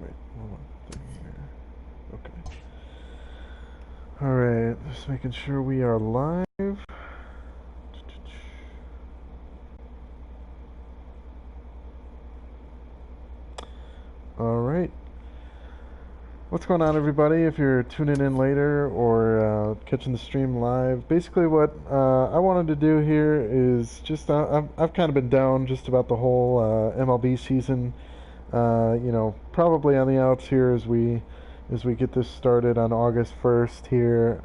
Wait, one thing here. Okay. Alright, just making sure we are live. Alright. What's going on, everybody? If you're tuning in later or catching the stream live, basically what I wanted to do here is just I've kind of been down just about the whole MLB season. You know, probably on the outs here as we get this started on August 1st here.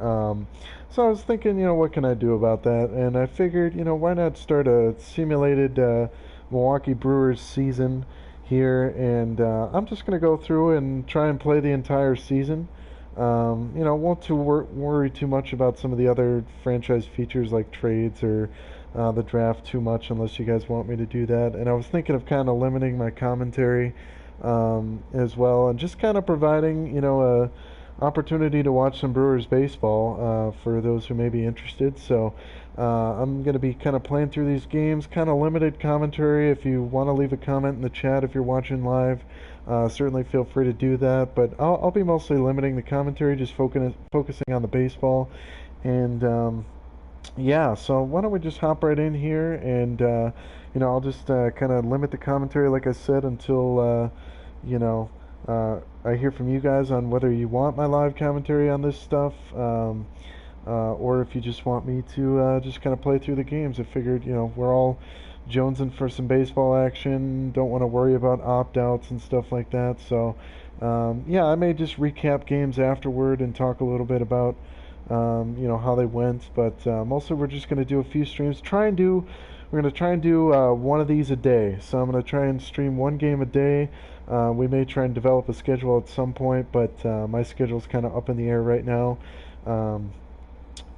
So I was thinking, you know, what can I do about that? And I figured, you know, why not start a simulated Milwaukee Brewers season here, and I'm just going to go through and try and play the entire season. You know, won't worry too much about some of the other franchise features like trades or the draft too much unless you guys want me to do that. And I was thinking of kind of limiting my commentary as well, and just kind of providing, you know, a opportunity to watch some Brewers baseball for those who may be interested. So I'm going to be kind of playing through these games, kind of limited commentary. If you want to leave a comment in the chat if you're watching live, certainly feel free to do that. But I'll be mostly limiting the commentary, just focusing on the baseball. And yeah, so why don't we just hop right in here, and you know, I'll just kind of limit the commentary, like I said, until you know, I hear from you guys on whether you want my live commentary on this stuff, or if you just want me to just kind of play through the games. I figured, you know, we're all jonesing for some baseball action, don't want to worry about opt-outs and stuff like that. So yeah, I may just recap games afterward and talk a little bit about you know, how they went, but mostly we're just going to do a few streams. We're going to try and do one of these a day. So I'm going to try and stream one game a day. We may try and develop a schedule at some point, but my schedule's kind of up in the air right now.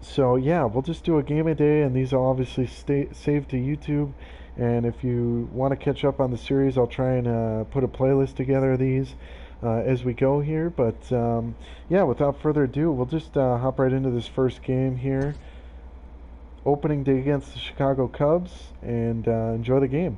So yeah, we'll just do a game a day, and these are obviously saved to YouTube. And if you want to catch up on the series, I'll try and put a playlist together of these as we go here. But yeah, without further ado, we'll just hop right into this first game here. Opening day against the Chicago Cubs, and enjoy the game.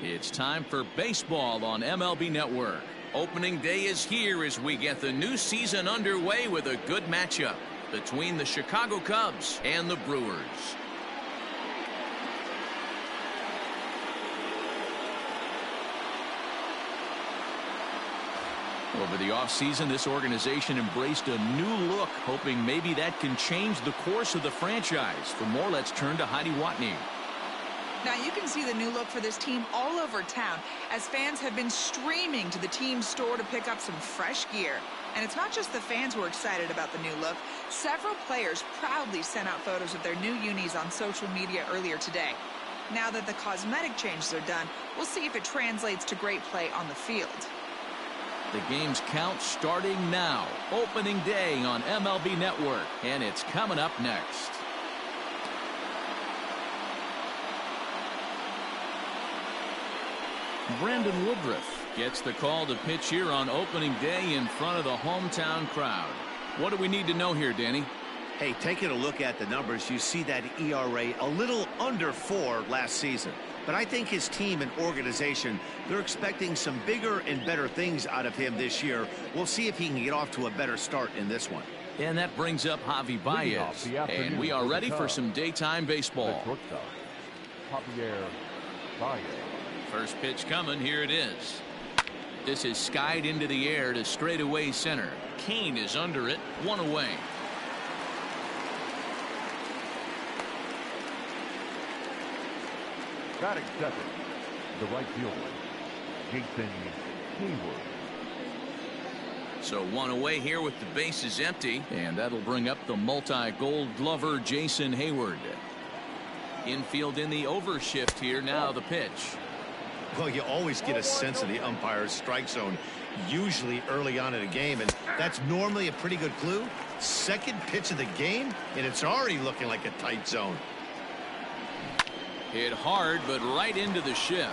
It's time for baseball on MLB Network. Opening day is here as we get the new season underway with a good matchup between the Chicago Cubs and the Brewers. Over the offseason, this organization embraced a new look, hoping maybe that can change the course of the franchise. For more, let's turn to Heidi Watney. Now you can see the new look for this team all over town as fans have been streaming to the team's store to pick up some fresh gear. And it's not just the fans who are excited about the new look. Several players proudly sent out photos of their new unis on social media earlier today. Now that the cosmetic changes are done, we'll see if it translates to great play on the field. The game's count starting now. Opening day on MLB Network, and it's coming up next. Brandon Woodruff gets the call to pitch here on opening day in front of the hometown crowd. What do we need to know here, Danny? Hey, taking a look at the numbers, you see that ERA a little under 4 last season. But I think his team and organization, they're expecting some bigger and better things out of him this year. We'll see if he can get off to a better start in this one. And that brings up Javi Baez. And we are ready for some daytime baseball. First pitch coming, here it is. This is skied into the air to straightaway center. Kane is under it, 1 away. Batting second, the right fielder, Jason Hayward. So one away here with the bases empty, and that'll bring up the multi-gold glover Jason Hayward. Infield in the overshift here. Now the pitch. Well, you always get a sense of the umpire's strike zone, usually early on in a game, and that's normally a pretty good clue. Second pitch of the game, and it's already looking like a tight zone. Hit hard, but right into the shift.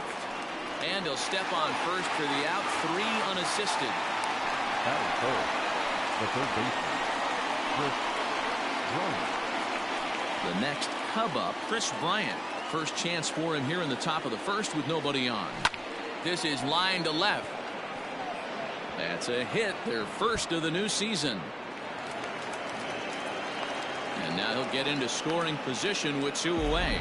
And he'll step on first for the out. 3 unassisted. That was third. The third baseman, Chris Bryant. The next Cub up, Chris Bryant. First chance for him here in the top of the first with nobody on. This is line to left. That's a hit, their first of the new season. And now he'll get into scoring position with 2 away.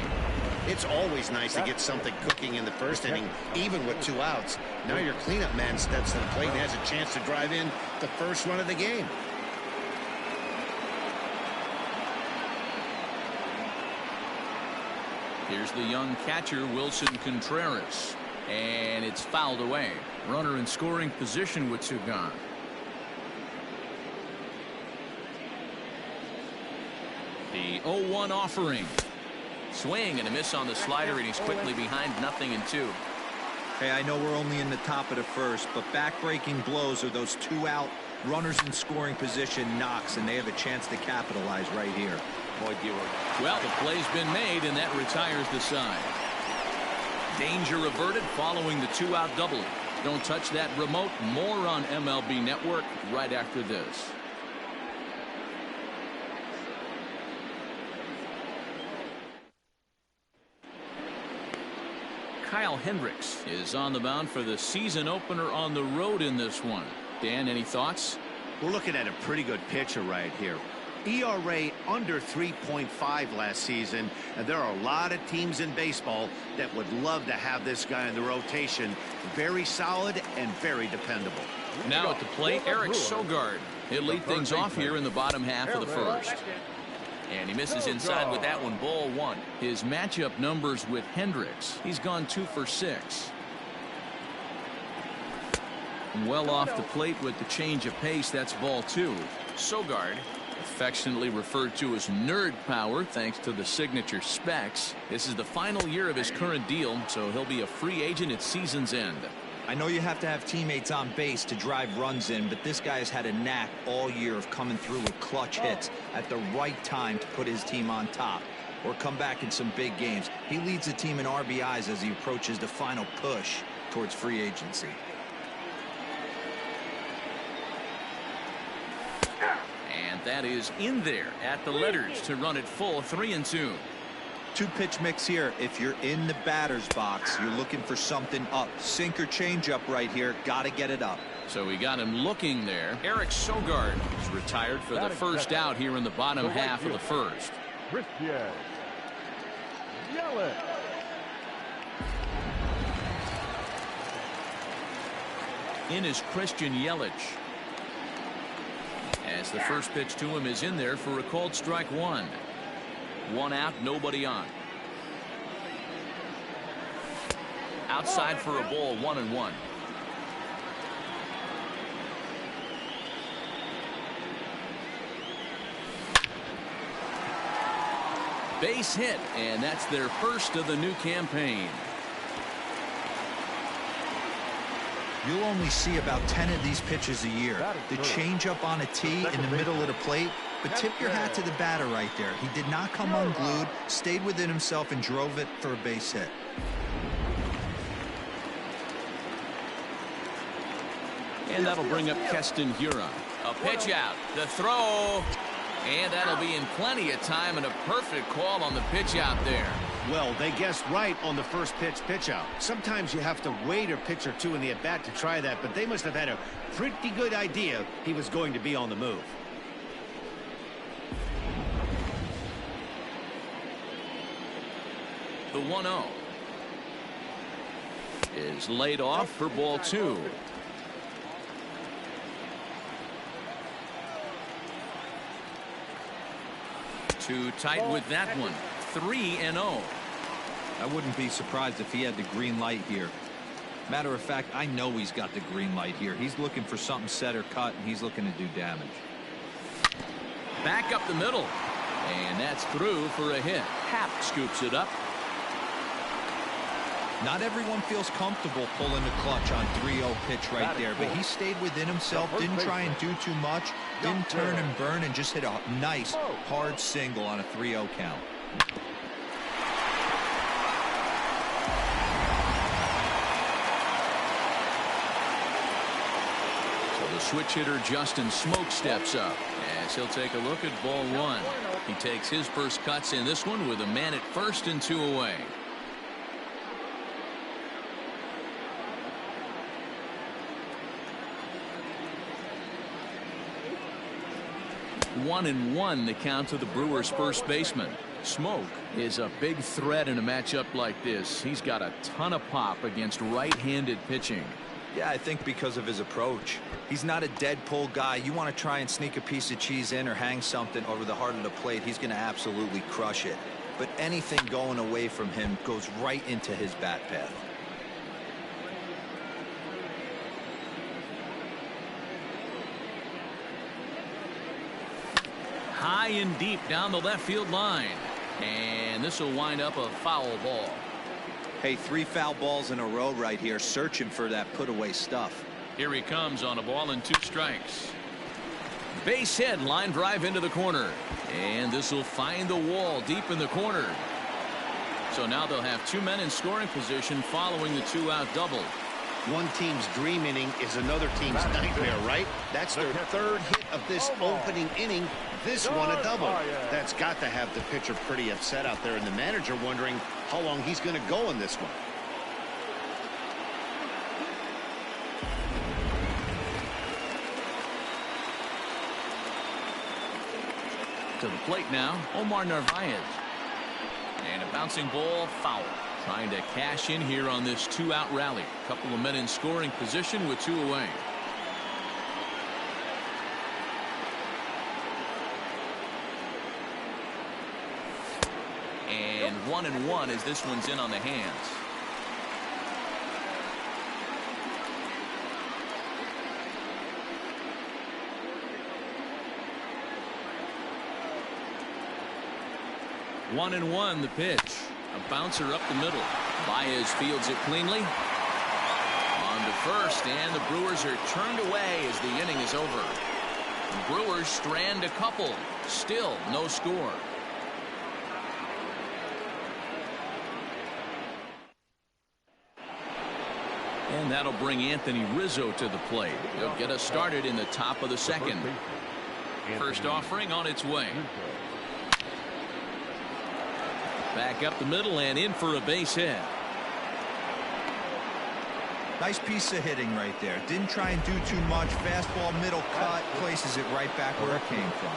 It's always nice to get something cooking in the first inning, even with 2 outs. Now your cleanup man steps to the plate and has a chance to drive in the first run of the game. Here's the young catcher, Wilson Contreras. And it's fouled away. Runner in scoring position with 2 gone. The 0-1 offering. Swing and a miss on the slider, and he's quickly behind 0-2. Hey, I know we're only in the top of the first, but back-breaking blows are those 2 out runners in scoring position knocks, and they have a chance to capitalize right here. Well, the play's been made, and that retires the side. Danger averted following the 2-out double. Don't touch that remote. More on MLB Network right after this. Kyle Hendricks is on the mound for the season opener on the road in this one. Dan, any thoughts? We're looking at a pretty good pitcher right here. ERA under 3.5 last season, and there are a lot of teams in baseball that would love to have this guy in the rotation. Very solid and very dependable. Now at the plate, Eric Sogard. He'll lead things off here in the bottom half of the first. And he misses inside with that one, ball 1. His matchup numbers with Hendricks. He's gone 2 for 6. Well off the plate with the change of pace. That's ball 2. Sogard, affectionately referred to as nerd power thanks to the signature specs. This is the final year of his current deal, so he'll be a free agent at season's end. I know you have to have teammates on base to drive runs in, but this guy has had a knack all year of coming through with clutch hits at the right time to put his team on top or come back in some big games. He leads the team in RBIs as he approaches the final push towards free agency. And that is in there at the letters to run it full, 3-2. 2-pitch mix here. If you're in the batter's box, you're looking for something up. Sinker change up right here. Got to get it up. So we got him looking there. Eric Sogard is retired for the first out here in the bottom half of the first. In is Christian Yelich. As the first pitch to him is in there for a called strike 1. 1 out, nobody on. Outside for a ball, 1-1. Base hit, and that's their first of the new campaign. You'll only see about 10 of these pitches a year. The changeup on a tee in the middle of the plate. But tip your hat to the batter right there. He did not come unglued, stayed within himself, and drove it for a base hit. And that'll bring up Keston Hiura. A pitch out. The throw. And that'll be in plenty of time, and a perfect call on the pitch out there. Well, they guessed right on the first pitch out. Sometimes you have to wait a pitch or 2 in the at-bat to try that, but they must have had a pretty good idea he was going to be on the move. The 1-0 is laid off for ball 2. Too tight with that one. 3-0. I wouldn't be surprised if he had the green light here. Matter of fact, I know he's got the green light here. He's looking for something set or cut, and he's looking to do damage. Back up the middle. And that's through for a hit. Happ scoops it up. Not everyone feels comfortable pulling the clutch on 3-0 pitch right there, but he stayed within himself, didn't try and do too much, didn't turn and burn, and just hit a nice, hard single on a 3-0 count. So the switch hitter Justin Smoke steps up as he'll take a look at ball one. He takes his first cuts in this one with a man at first and 2 away. One and one the count to the Brewers first baseman. Smoke is a big threat in a matchup like this. He's got a ton of pop against right-handed pitching. Yeah, I think because of his approach. He's not a dead pull guy. You want to try and sneak a piece of cheese in or hang something over the heart of the plate, he's going to absolutely crush it. But anything going away from him goes right into his bat path. High and deep down the left field line. And this will wind up a foul ball. Hey, 3 foul balls in a row right here, searching for that put away stuff. Here he comes on a ball and 2 strikes. Base hit, line drive into the corner. And this will find the wall deep in the corner. So now they'll have 2 men in scoring position following the 2-out double. One team's dream inning is another team's nightmare, right? That's their 3rd hit of this opening inning. This one a double. That's got to have the pitcher pretty upset out there, and the manager wondering how long he's going to go in this one. To the plate now, Omar Narvaez. And a bouncing ball, foul. Trying to cash in here on this 2-out rally. Couple of men in scoring position with 2 away. And 1-1 as this one's in on the hands. One and one the pitch. A bouncer up the middle. Baez fields it cleanly. On to first, and the Brewers are turned away as the inning is over. The Brewers strand a couple. Still no score. And that'll bring Anthony Rizzo to the plate. He'll get us started in the top of the second. First offering on its way. Back up the middle and in for a base hit. Nice piece of hitting right there. Didn't try and do too much. Fastball, middle cut, places it right back where it came from.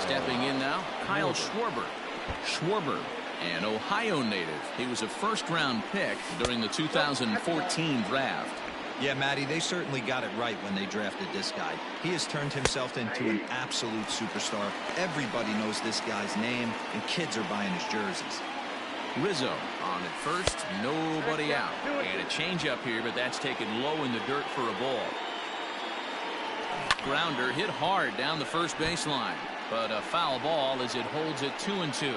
Stepping in now, Kyle Schwarber. Schwarber, an Ohio native. He was a first-round pick during the 2014 draft. Yeah, Matty, they certainly got it right when they drafted this guy. He has turned himself into an absolute superstar. Everybody knows this guy's name, and kids are buying his jerseys. Rizzo on at first, nobody out. And a changeup here, but that's taken low in the dirt for a ball. Grounder hit hard down the first baseline, but a foul ball as it holds it 2-2.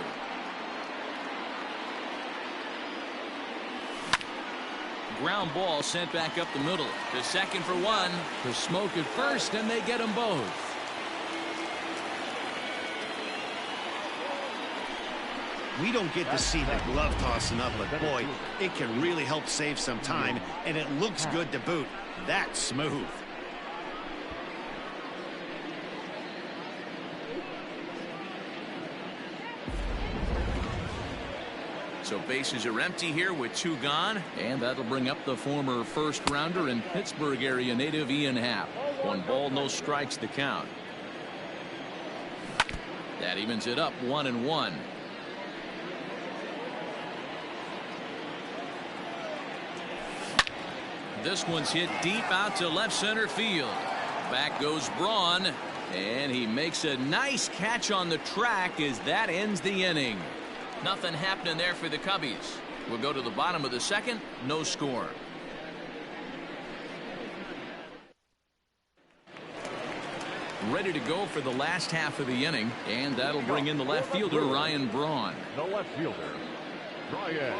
Ground ball sent back up the middle. To second for one. To Smoke at first, and they get them both. We don't get to see the glove tossing up, but boy, it can really help save some time, and it looks good to boot. That's smooth. So bases are empty here with 2 gone, and that'll bring up the former first-rounder and Pittsburgh area native Ian Happ. 1 ball, no strikes the count. That evens it up 1-1. This one's hit deep out to left center field. Back goes Braun, and he makes a nice catch on the track as that ends the inning. Nothing happening there for the Cubbies. We'll go to the bottom of the second. No score. ready to go for the last half of the inning, and that'll bring in the left fielder, Ryan Braun. The left fielder, Ryan.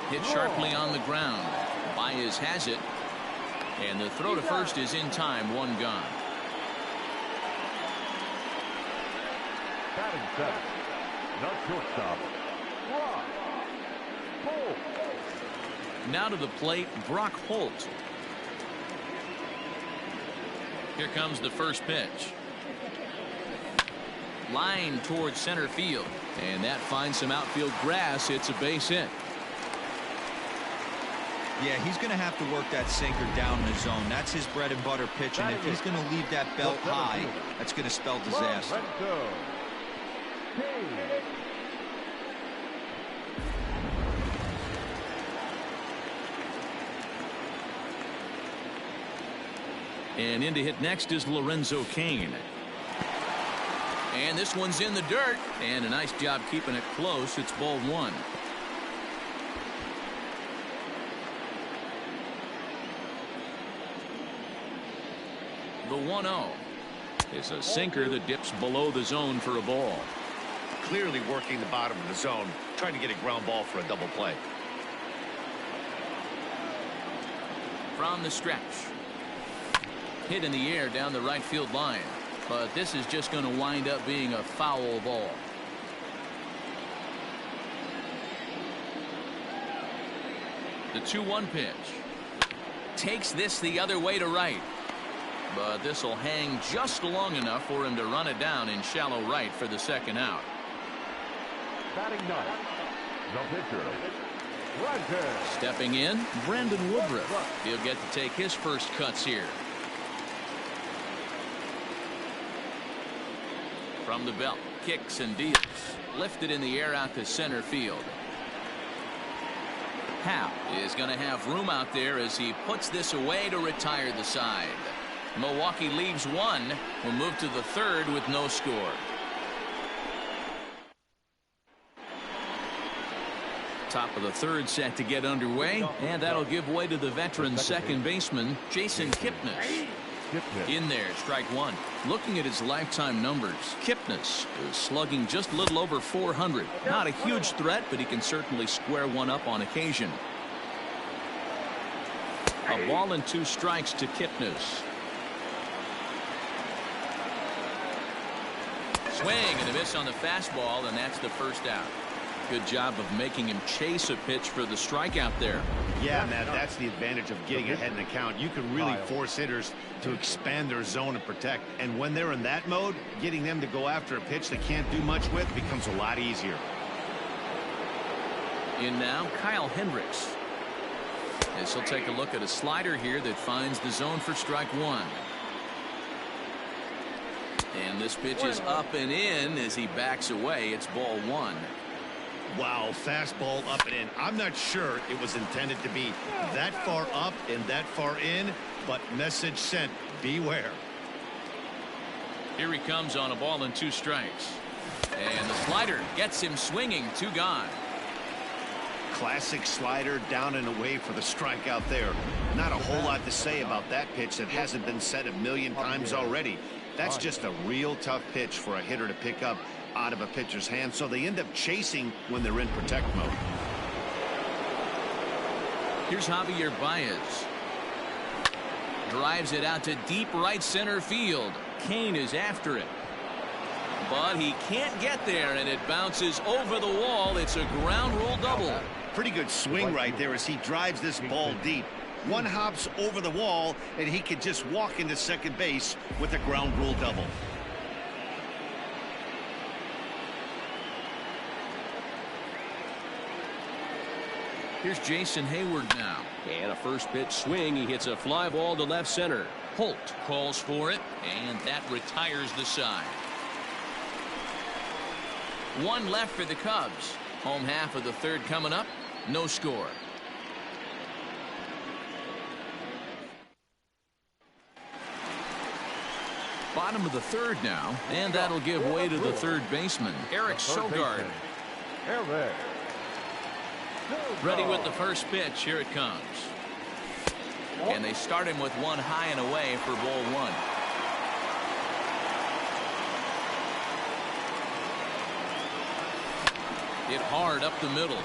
Hit sharply on the ground. Baez has it, and the throw to first is in time, one gone. Batting seventh, the shortstop, Brock Holt. Now to the plate, Brock Holt. Here comes the first pitch. Line towards center field, and that finds some outfield grass. It's a base hit. Yeah, he's going to have to work that sinker down in the zone. That's his bread and butter pitch, and if he's going to leave that belt high, that's going to spell disaster. And in to hit next is Lorenzo Cain. And this one's in the dirt, and a nice job keeping it close. It's ball one. The 1-0 is a sinker that dips below the zone for a ball. Clearly working the bottom of the zone, trying to get a ground ball for a double play. From the stretch. Hit in the air down the right field line. But this is just going to wind up being a foul ball. The 2-1 pitch. Takes this the other way to right. But this will hang just long enough for him to run it down in shallow right for the second out. Batting ninth, the pitcher, Roger. Stepping in, Brandon Woodruff. He'll get to take his first cuts here. From the belt, kicks and deals. Lifted in the air out to center field. Hap is going to have room out there as he puts this away to retire the side. Milwaukee leaves one. We'll move to the third with no score. Top of the third set to get underway, and that'll give way to the veteran second baseman, Jason Kipnis. In there, strike one. Looking at his lifetime numbers, Kipnis is slugging just a little over 400. Not a huge threat, but he can certainly square one up on occasion. A ball and 2 strikes to Kipnis. Swing and a miss on the fastball, and that's the first out. Good job of making him chase a pitch for the strikeout there. Yeah, Matt, that's the advantage of getting ahead in the count. You can really force hitters to expand their zone and protect. And when they're in that mode, getting them to go after a pitch they can't do much with becomes a lot easier. In now, Kyle Hendricks. As he'll take a look at a slider here that finds the zone for strike one. And this pitch is up and in as he backs away. It's ball one. Wow, fastball up and in. I'm not sure it was intended to be that far up and that far in, but message sent, beware. Here he comes on a ball and 2 strikes. And the slider gets him swinging, 2 gone. Classic slider down and away for the strikeout there. Not a whole lot to say about that pitch that hasn't been said a million times already. That's just a real tough pitch for a hitter to pick up out of a pitcher's hand, so they end up chasing when they're in protect mode. Here's Javier Baez. Drives it out to deep right center field. Cain is after it. But he can't get there, and it bounces over the wall. It's a ground rule double. Pretty good swing right there as he drives this ball deep. One hops over the wall, and he could just walk into second base with a ground rule double. Here's Jason Hayward now. And a first pitch swing. He hits a fly ball to left center. Holt calls for it, and that retires the side. 1 left for the Cubs. Home half of the third coming up. No score. Bottom of the third now, and that'll give way to the third baseman, Eric Sogard. Ready with the first pitch. Here it comes. And they start him with 1 high and away for ball 1. Hit hard up the middle.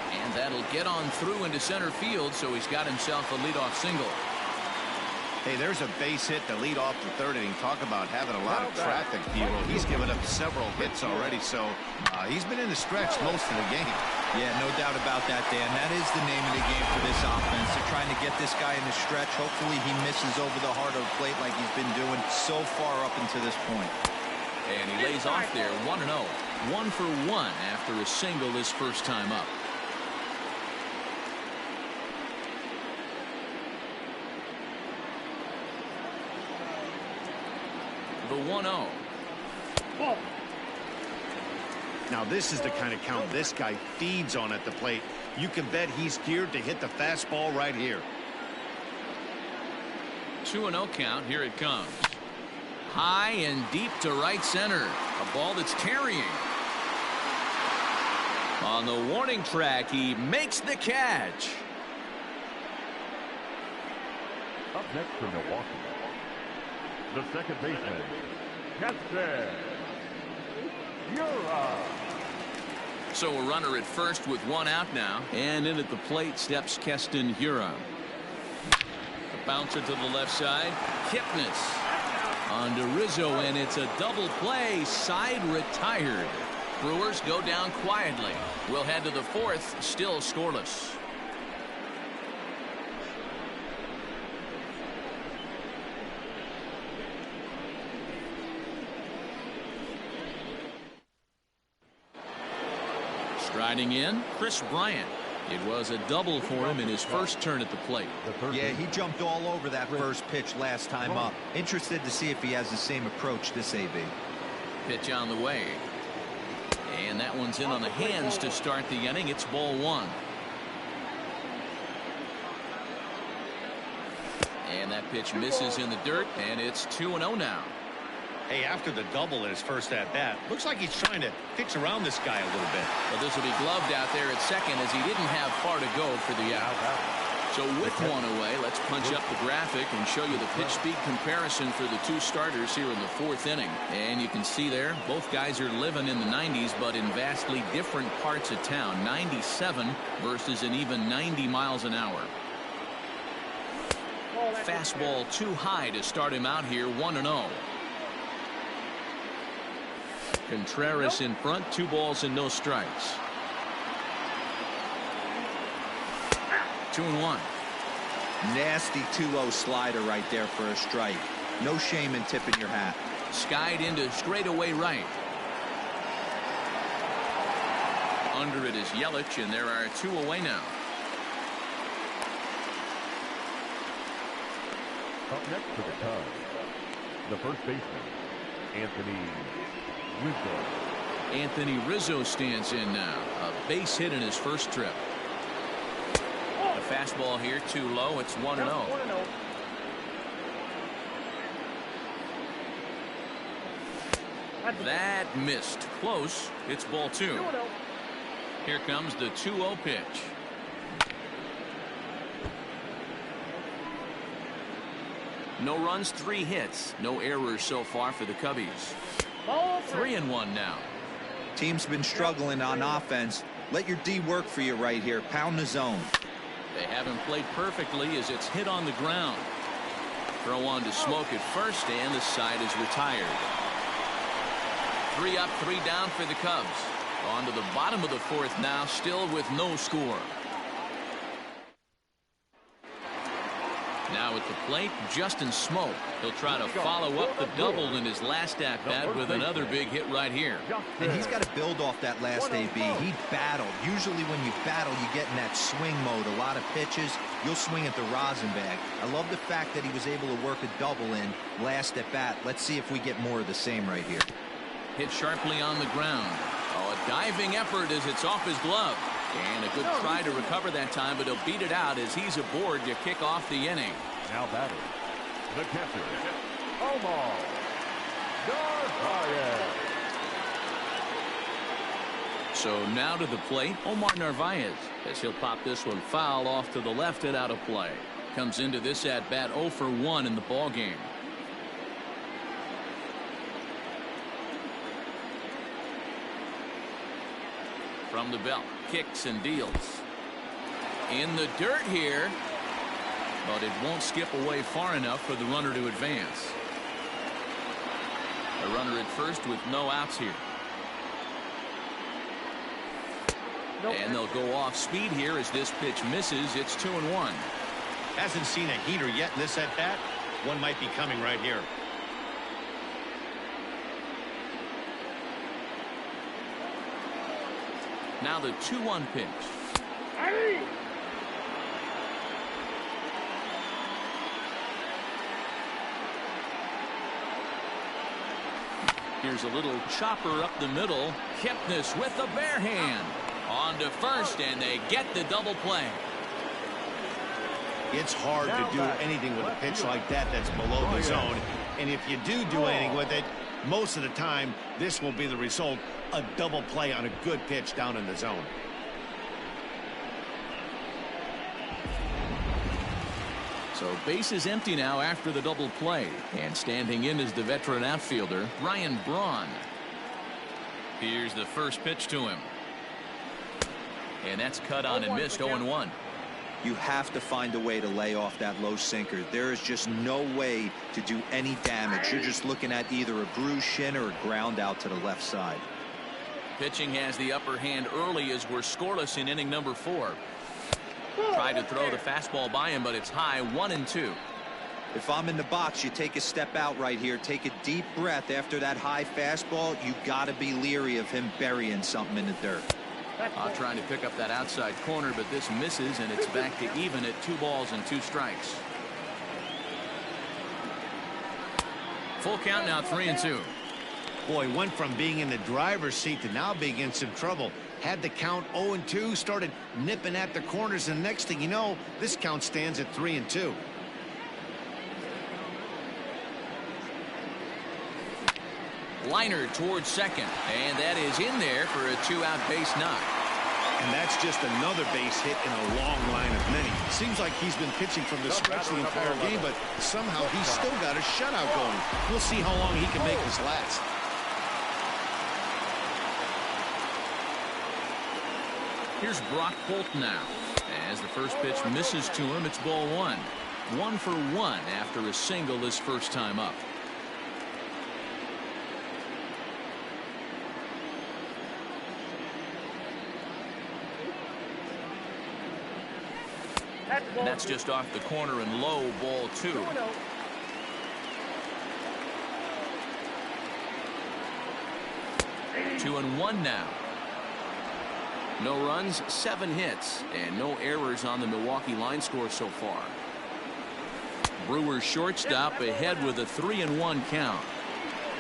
And that'll get on through into center field, so he's got himself a leadoff single. Hey, there's a base hit to lead off the third inning. Talk about having a lot of traffic, Hero. He's given up several hits already, so he's been in the stretch most of the game. Yeah, no doubt about that, Dan. That is the name of the game for this offense. They're trying to get this guy in the stretch. Hopefully he misses over the heart of the plate like he's been doing so far up until this point. And he lays off there 1-0. 1 for 1 after a single his first time up. The 1-0. Now this is the kind of count this guy feeds on at the plate. You can bet he's geared to hit the fastball right here. 2-0 count. Here it comes. High and deep to right center. A ball that's carrying. On the warning track, he makes the catch. Up next for Milwaukee, the second baseman, Keston Hiura. So a runner at first with one out now. And in at the plate steps Keston Hiura. A bouncer to the left side. Kipnis on to Rizzo, and it's a double play. Side retired. Brewers go down quietly. We'll head to the fourth, still scoreless. Striding in, Chris Bryant. It was a double for him in his first turn at the plate. Yeah, he jumped all over that first pitch last time up. Interested to see if he has the same approach this AB. Pitch on the way. And that one's in on the hands to start the inning. It's ball one. And that pitch misses in the dirt, and it's 2-0 now. Hey, after the double in his first at-bat, looks like he's trying to pitch around this guy a little bit. Well, this will be gloved out there at second as he didn't have far to go for the out. So with one away, let's punch up the graphic and show you the pitch speed comparison for the two starters here in the fourth inning. And you can see there, both guys are living in the 90s, but in vastly different parts of town. 97 versus an even 90 miles an hour. Fastball too high to start him out here, 1-0. Contreras in front, 2 balls and no strikes. 2-1. Nasty 2-0 slider right there for a strike. No shame in tipping your hat. Skied into straightaway right. Under it is Yelich, and there are 2 away now. Up next for the Cubs, the first baseman, Anthony Rizzo. Anthony Rizzo stands in now. A base hit in his first trip. The fastball here too low. It's 1-0. That missed. Close. It's ball 2. Here comes the 2-0 pitch. No runs, 3 hits. No errors so far for the Cubbies. 3-1 now. Team's been struggling on offense. Let your D work for you right here. Pound the zone. They haven't played perfectly as it's hit on the ground. Throw on to Smoke at first, and the side is retired. 3 up, 3 down for the Cubs. On to the bottom of the fourth now, still with no score. Now at the plate, Justin Smoke. He'll try to follow up the double in his last at-bat with another big hit right here. And he's got to build off that last AB. He battled. Usually when you battle, you get in that swing mode. A lot of pitches, you'll swing at the rosin bag. I love the fact that he was able to work a double in last at-bat. Let's see if we get more of the same right here. Hit sharply on the ground. Oh, a diving effort as it's off his glove. And a good try to recover that time, but he'll beat it out as he's aboard to kick off the inning. Now batting, the catcher, Omar Narvaez. So now to the plate, Omar Narvaez, as he'll pop this one foul off to the left and out of play. Comes into this at-bat 0 for 1 in the ball game. From the belt, kicks and deals. In the dirt here, but it won't skip away far enough for the runner to advance. A runner at first with no outs here. And they'll go off speed here as this pitch misses. It's 2-1. Hasn't seen a heater yet in this at-bat. One might be coming right here. Now the 2-1 pitch. Here's a little chopper up the middle. Kipnis with the bare hand. On to first, and they get the double play. It's hard to do anything with a pitch like that that's below the zone. And if you do anything with it, most of the time, this will be the result. A double play on a good pitch down in the zone. So base is empty now after the double play. And standing in is the veteran outfielder, Ryan Braun. Here's the first pitch to him. And that's cut on and missed. 0-1. You have to find a way to lay off that low sinker. There is just no way to do any damage. You're just looking at either a bruised shin or a ground out to the left side. Pitching has the upper hand early as we're scoreless in inning number 4. Tried to throw the fastball by him, but it's high. 1-2. If I'm in the box, you take a step out right here. Take a deep breath after that high fastball. You got to be leery of him burying something in the dirt. Trying to pick up that outside corner, but this misses, and it's back to even at 2 balls and 2 strikes. Full count now, 3-2. Boy, went from being in the driver's seat to now being in some trouble. Had the count 0-2, started nipping at the corners, and next thing you know, this count stands at 3-2. Liner towards second, and that is in there for a 2-out base knock. And that's just another base hit in a long line of many. Seems like he's been pitching from the stretch the entire game, but somehow he's still got a shutout going. We'll see how long he can make this last. Here's Brock Holt now. As the first pitch misses to him, it's ball 1. 1 for 1 after a single his first time up. And that's just off the corner and low, ball 2. 2-1 now. No runs, 7 hits, and no errors on the Milwaukee line score so far. Brewers shortstop ahead with a 3-1 count.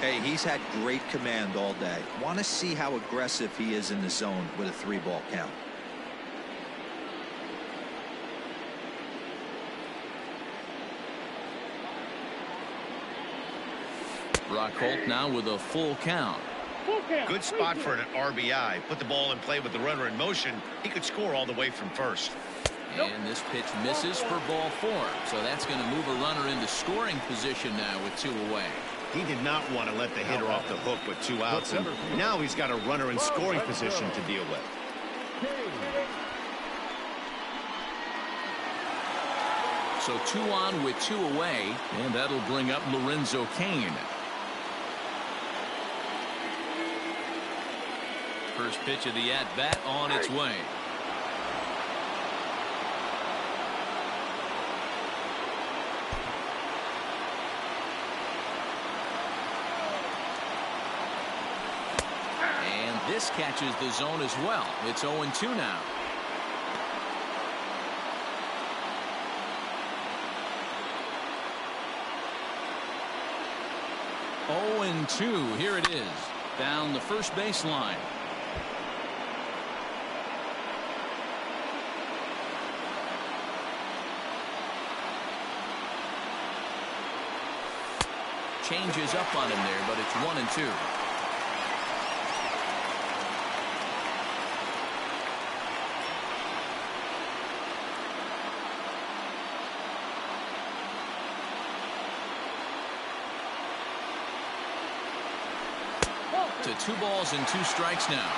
Hey, he's had great command all day. Want to see how aggressive he is in the zone with a 3-ball count. Brock Holt now with a full count. Good spot for an RBI. Put the ball in play with the runner in motion. He could score all the way from first. And this pitch misses for ball 4. So that's going to move a runner into scoring position now with 2 away. He did not want to let the hitter off the hook with 2 outs. And now he's got a runner in scoring position to deal with. So 2 on with 2 away, and that'll bring up Lorenzo Cain. First pitch of the at-bat on its way. And this catches the zone as well. It's 0-2 now. Oh, and 2. Here it is. Down the first baseline. Changes up on him there, but it's 1-2. To 2 balls and 2 strikes now.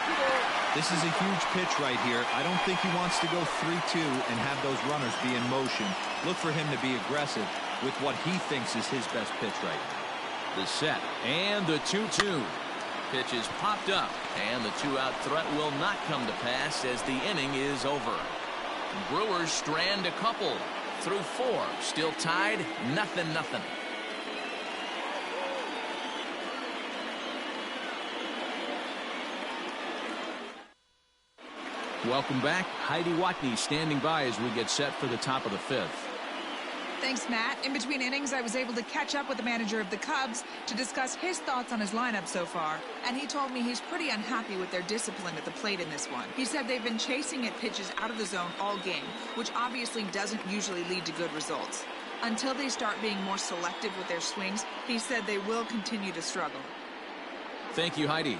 This is a huge pitch right here. I don't think he wants to go 3-2 and have those runners be in motion. Look for him to be aggressive with what he thinks is his best pitch right now. The set and the 2-2. Pitch is popped up, and the 2-out threat will not come to pass as the inning is over. Brewers strand a couple through 4. Still tied, 0-0. Welcome back. Heidi Watney standing by as we get set for the top of the 5th. Thanks, Matt. In between innings, I was able to catch up with the manager of the Cubs to discuss his thoughts on his lineup so far. And he told me he's pretty unhappy with their discipline at the plate in this one. He said they've been chasing at pitches out of the zone all game, which obviously doesn't usually lead to good results. Until they start being more selective with their swings, he said they will continue to struggle. Thank you, Heidi.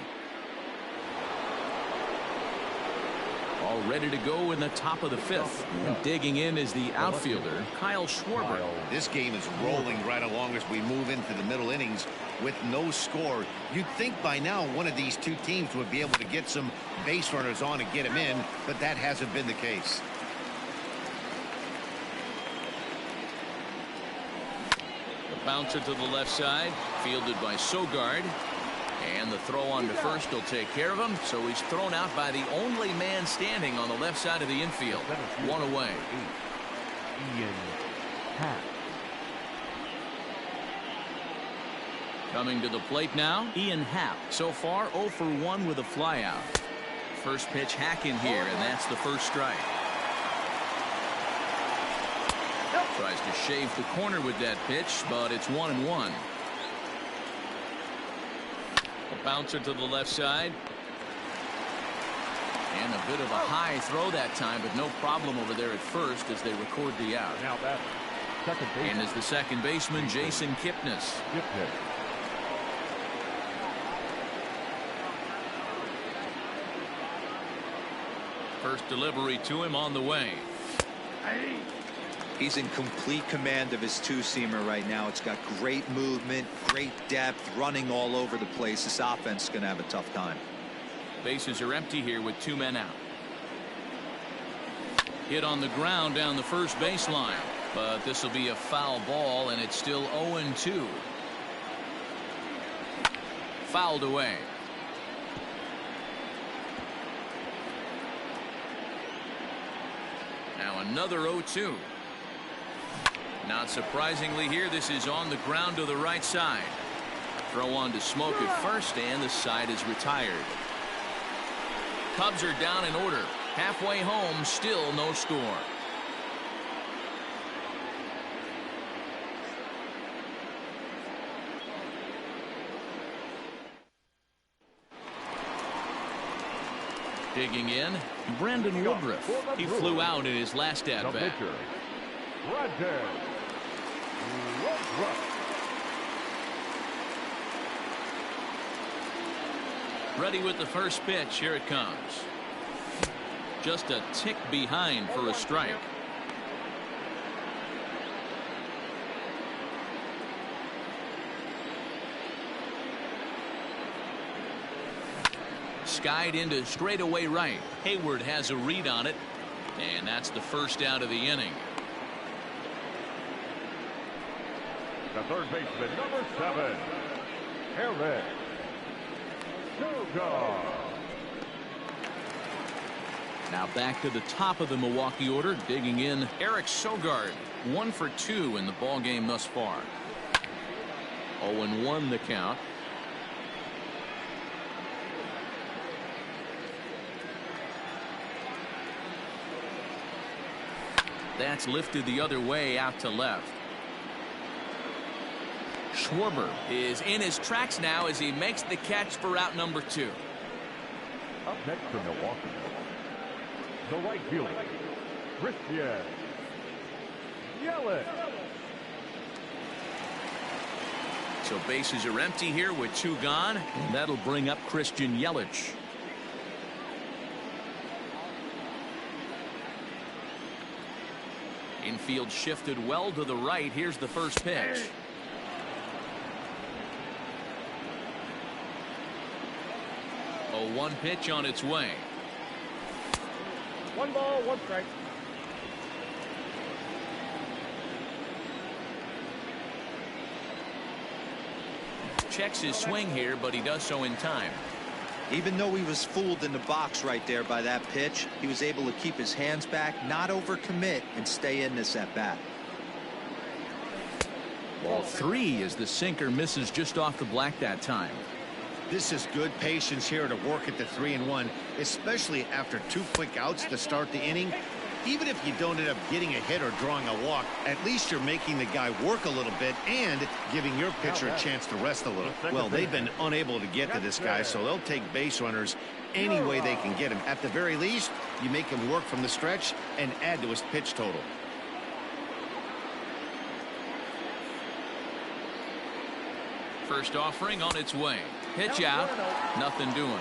All ready to go in the top of the 5th. And digging in is the outfielder, Kyle Schwarber. This game is rolling right along as we move into the middle innings with no score. You'd think by now one of these two teams would be able to get some base runners on and get them in, but that hasn't been the case. The bouncer to the left side, fielded by Sogard. And the throw on to first will take care of him, so he's thrown out by the only man standing on the left side of the infield. 1 away. Ian Happ. Coming to the plate now, Ian Happ. So far 0 for 1 with a flyout. First pitch hack in here, and that's the first strike. Tries to shave the corner with that pitch, but it's 1-1. Bouncer to the left side. And a bit of a high throw that time, but no problem over there at first as they record the out. Now that second base. And as the second baseman, Jason Kipnis. First delivery to him on the way. He's in complete command of his two-seamer right now. It's got great movement, great depth, running all over the place. This offense is going to have a tough time. Bases are empty here with 2 men out. Hit on the ground down the first baseline, but this will be a foul ball, and it's still 0-2. Fouled away. Now another 0-2. Not surprisingly here, this is on the ground to the right side. Throw on to Smoke at first, and the side is retired. Cubs are down in order. Halfway home, still no score. Digging in, Brandon Woodruff. He flew out in his last at-bat. Ready with the first pitch. Here it comes. Just a tick behind for a strike. Skied into straightaway right. Hayward has a read on it, and that's the first out of the inning. The third baseman, number 7, Eric Sogard. Now back to the top of the Milwaukee order, digging in, Eric Sogard. 1 for 2 in the ball game thus far. 0-1 the count. That's lifted the other way out to left. Schwarber is in his tracks now as he makes the catch for out number 2. Up next for Milwaukee, the right fielder, Christian Yelich. So bases are empty here with 2 gone, and that'll bring up Christian Yelich. Infield shifted well to the right. Here's the first pitch. A 1 pitch on its way. 1 ball, 1 strike. Checks his swing here, but he does so in time. Even though he was fooled in the box right there by that pitch, he was able to keep his hands back, not overcommit, and stay in this at bat. Ball 3 as the sinker misses just off the black that time. This is good patience here to work at the 3-1, especially after 2 quick outs to start the inning. Even if you don't end up getting a hit or drawing a walk, at least you're making the guy work a little bit and giving your pitcher a chance to rest a little. Well, they've been unable to get to this guy, so they'll take base runners any way they can get him. At the very least, you make him work from the stretch and add to his pitch total. First offering on its way. Pitch out. Nothing doing.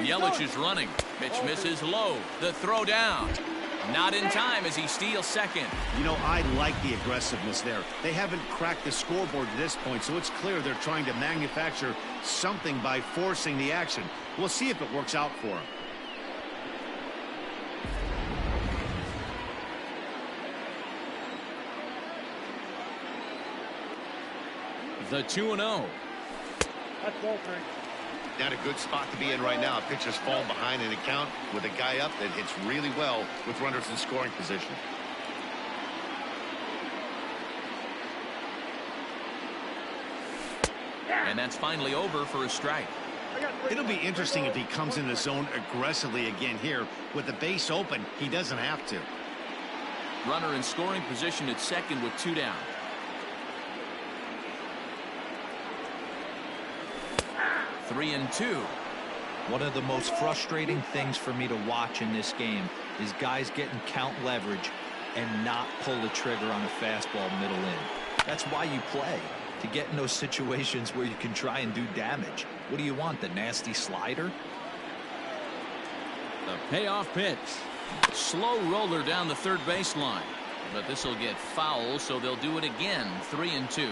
Yelich is running. Pitch misses low. The throw down. Not in time as he steals second. You know, I like the aggressiveness there. They haven't cracked the scoreboard at this point, so it's clear they're trying to manufacture something by forcing the action. We'll see if it works out for them. The 2-0. That's ball 3. Not a good spot to be in right now. A pitcher's falling behind in the count with a guy up that hits really well with runners in scoring position. And that's finally over for a strike. It'll be interesting if he comes in the zone aggressively again here. With the base open, he doesn't have to. Runner in scoring position at second with 2 down. Three and 2. One of the most frustrating things for me to watch in this game is guys getting count leverage and not pull the trigger on a fastball middle in. That's why you play, to get in those situations where you can try and do damage. What do you want, the nasty slider? The payoff pitch. Slow roller down the third baseline. But this will get foul, so they'll do it again. 3 and 2.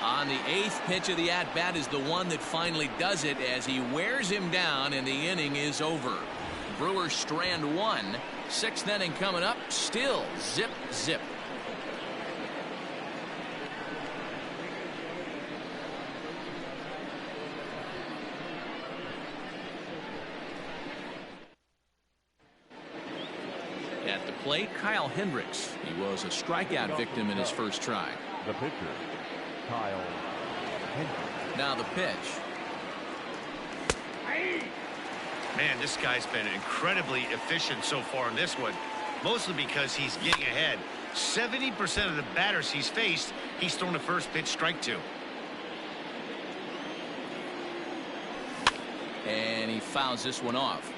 On the 8th pitch of the at-bat is the one that finally does it as he wears him down and the inning is over. Brewers strand 1. 6th inning coming up. Still zip, zip. At the plate, Kyle Hendricks. He was a strikeout victim in his first try. The pitcher, Kyle Hendricks. Now the pitch. Man, this guy's been incredibly efficient so far in this one, mostly because he's getting ahead. 70% of the batters he's faced, he's thrown a first pitch strike to. And he fouls this one off.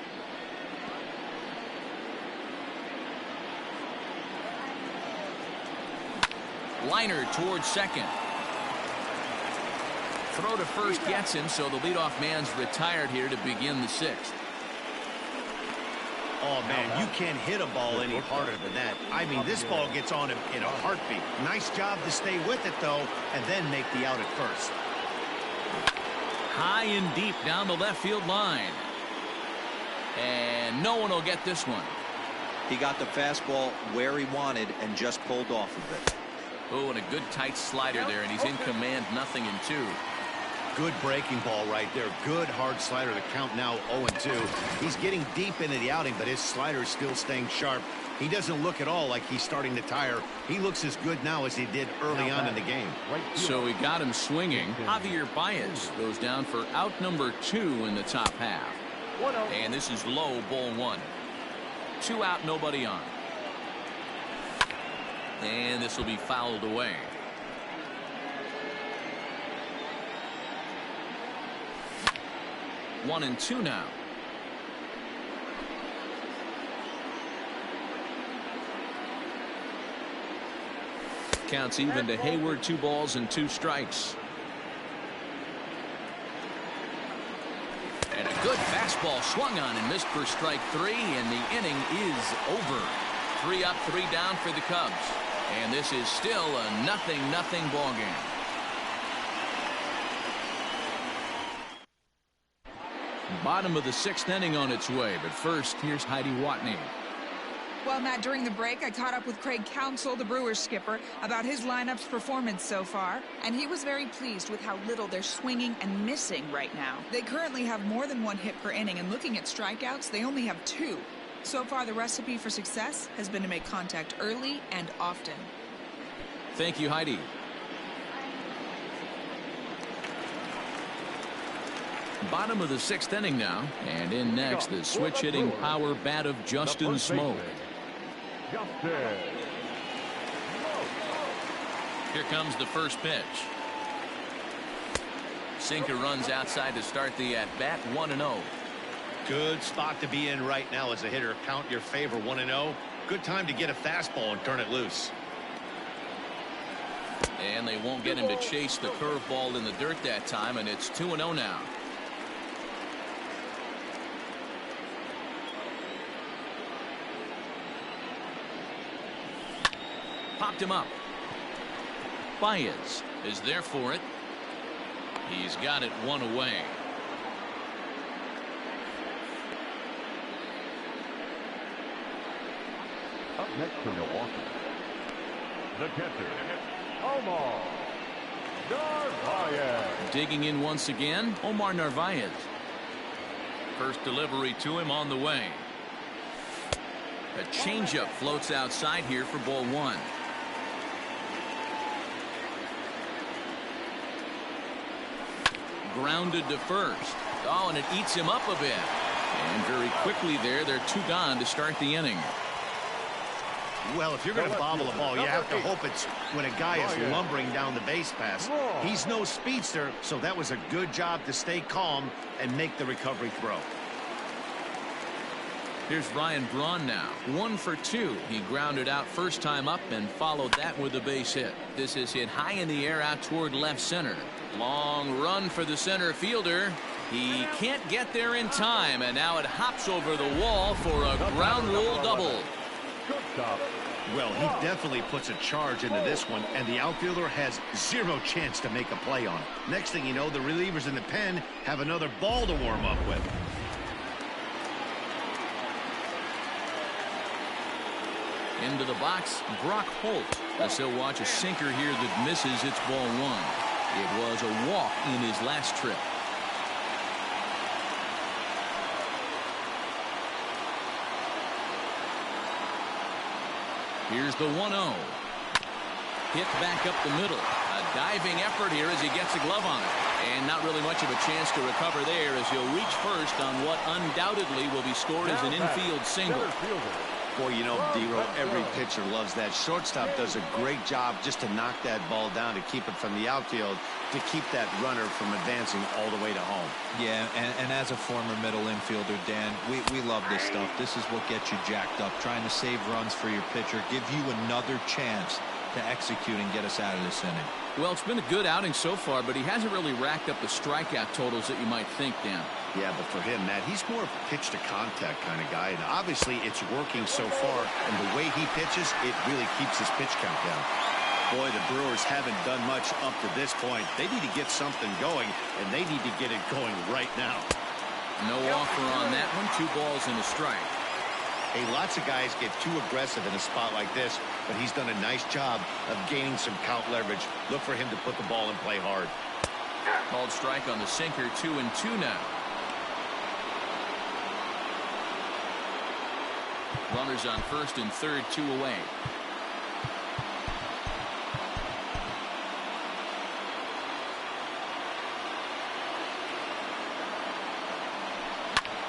Liner towards second. Throw to first gets him, so the leadoff man's retired here to begin the 6th. Oh, man, you can't hit a ball any harder than that. I mean, this ball gets on him in a heartbeat. Nice job to stay with it, though, and then make the out at first. High and deep down the left field line. And no one will get this one. He got the fastball where he wanted and just pulled off of it. Oh, and a good tight slider there, and he's in command. 0-2. Good breaking ball right there. Good hard slider. The count now 0-2. He's getting deep into the outing, but his slider is still staying sharp. He doesn't look at all like he's starting to tire. He looks as good now as he did early on in the game. So he got him swinging. Javier Baez goes down for out number 2 in the top half. And this is low, ball 1. 2 out, nobody on. And this will be fouled away. One and 2 now. Counts even to Hayward. 2 balls and 2 strikes. And a good fastball. fastball swung on and missed for strike 3, and the inning is over. 3 up, 3 down for the Cubs. And this is still a 0-0 ball game. Bottom of the 6th inning on its way, but first, here's Heidi Watney. Well, Matt, during the break, I caught up with Craig Counsell, the Brewers skipper, about his lineup's performance so far, and he was very pleased with how little they're swinging and missing right now. They currently have more than 1 hit per inning, and looking at strikeouts, they only have 2. So far, the recipe for success has been to make contact early and often. Thank you, Heidi. Bottom of the 6th inning now, and in next, the switch-hitting power bat of Justin Smoak. Here comes the first pitch. Sinker runs outside to start the at-bat, 1-0. Good spot to be in right now as a hitter. Count your favor, 1-0. Good time to get a fastball and turn it loose. And they won't get him to chase the curveball in the dirt that time, and it's 2-0 now. Popped him up. Baez is there for it. He's got it 1 away. Up next for Milwaukee, the catcher, Omar Narvaez. Digging in once again, Omar Narvaez. First delivery to him on the way. A changeup floats outside here for ball 1. Grounded to first. Oh, and it eats him up a bit. And very quickly there, they're 2 gone to start the inning. Well, if you're going to bobble a ball, you have to hope it's when a guy is lumbering down the base pass. He's no speedster, so that was a good job to stay calm and make the recovery throw. Here's Ryan Braun now. 1 for 2. He grounded out first time up and followed that with a base hit. This is hit high in the air out toward left center. Long run for the center fielder. He can't get there in time, and now it hops over the wall for a ground rule double. Well, he definitely puts a charge into this one, and the outfielder has 0 chance to make a play on it. Next thing you know, the relievers in the pen have another ball to warm up with. Into the box, Brock Holt. As he'll watch a sinker here that misses. It's ball 1. It was a walk in his last trip. Here's the 1-0. Hit back up the middle. A diving effort here as he gets a glove on it. And not really much of a chance to recover there as he'll reach first on what undoubtedly will be scored as an infield single. Boy, you know, D-Row, every pitcher loves that. Shortstop does a great job just to knock that ball down, to keep it from the outfield, to keep that runner from advancing all the way to home. Yeah, and as a former middle infielder, Dan, we love this stuff. This is what gets you jacked up, trying to save runs for your pitcher, give you another chance to execute and get us out of this inning. Well, it's been a good outing so far, but he hasn't really racked up the strikeout totals that you might think, Dan. Yeah, but for him, Matt, he's more of a pitch-to-contact kind of guy, and obviously it's working so far, and the way he pitches, it really keeps his pitch count down. Boy, the Brewers haven't done much up to this point. They need to get something going, and they need to get it going right now. No offer on that one. 2 balls and a strike. Hey, lots of guys get too aggressive in a spot like this, but he's done a nice job of gaining some count leverage. Look for him to put the ball and play hard. Called strike on the sinker. 2-2 now. Runners on first and third, 2 away.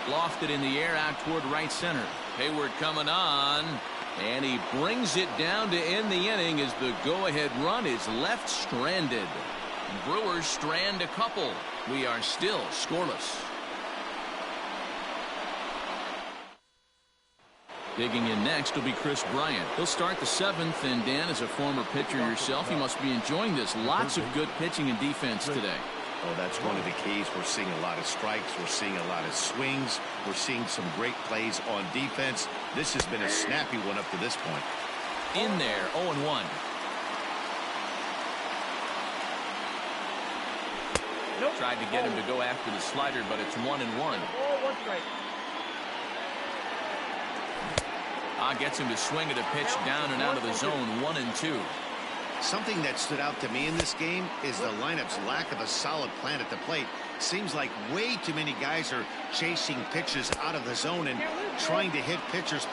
Lofted in the air out toward right center. Hayward coming on, and he brings it down to end the inning as the go-ahead run is left stranded. Brewers strand a couple. We are still scoreless. Digging in next will be Chris Bryant. He'll start the 7th, and Dan, as a former pitcher yourself, you must be enjoying this. Lots of good pitching and defense today. Oh, that's one of the keys. We're seeing a lot of strikes. We're seeing a lot of swings. We're seeing some great plays on defense. This has been a snappy one up to this point. In there, 0-1. Nope. Tried to get him to go after the slider, but it's 1-1. Oh, 1 strike. Gets him to swing at a pitch down and out of the zone, 1-2. Something that stood out to me in this game is the lineup's lack of a solid plan at the plate. Seems like way too many guys are chasing pitches out of the zone and trying to hit pitchers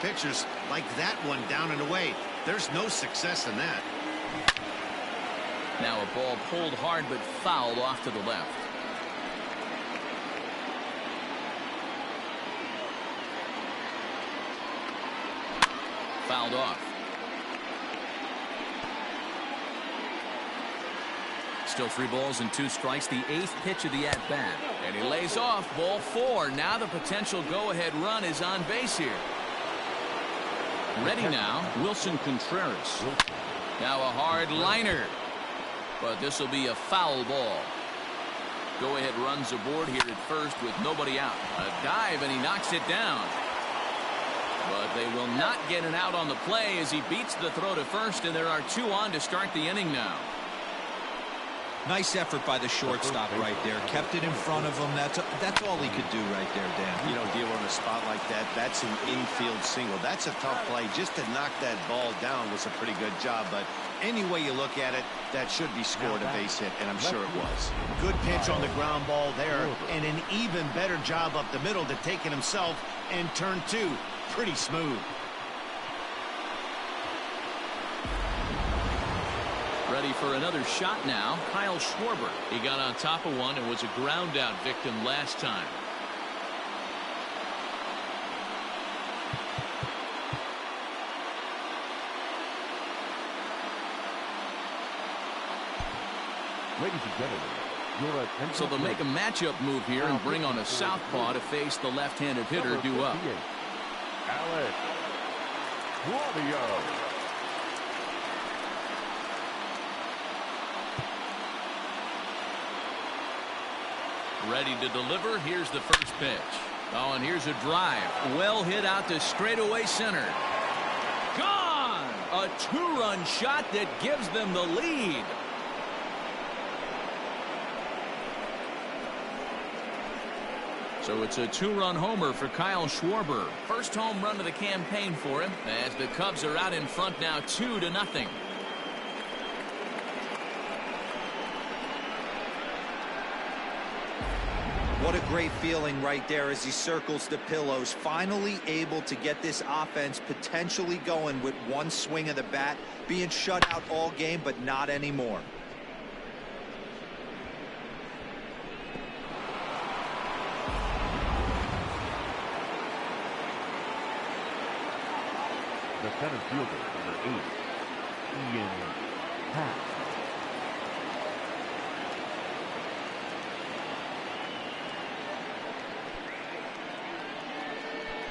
like that one down and away. There's no success in that. Now a ball pulled hard but fouled off to the left. Fouled off. Still 3 balls and 2 strikes. The 8th pitch of the at-bat. And he lays off. Ball 4. Now the potential go-ahead run is on base here. Ready now, Wilson Contreras. Now a hard liner. But this will be a foul ball. Go-ahead runs aboard here at first with nobody out. A dive, and he knocks it down. But they will not get an out on the play as he beats the throw to first, and there are 2 on to start the inning now. Nice effort by the shortstop right there. Kept it in front of him. That's all he could do right there, Dan. You know, deal on a spot like that, that's an infield single. That's a tough play. Just to knock that ball down was a pretty good job. But any way you look at it, that should be scored a base hit, and I'm sure it was. Good pitch on the ground ball there, and an even better job up the middle to take it himself, and turn 2. Pretty smooth. Ready for another shot now. Kyle Schwarber. He got on top of one and was a ground out victim last time. Ladies and gentlemen, your attention. So they'll make a matchup move here and bring on a southpaw to face the left-handed hitter due up. Alex Romeo. Ready to deliver. Here's the first pitch. Oh, and here's a drive. Well hit out to straightaway center. Gone! A 2-run shot that gives them the lead. So it's a 2-run homer for Kyle Schwarber. First home run of the campaign for him as the Cubs are out in front now 2-0. What a great feeling right there as he circles the pillows. Finally able to get this offense potentially going with one swing of the bat. Being shut out all game, but not anymore. The center fielder, number 8, Ian Happ.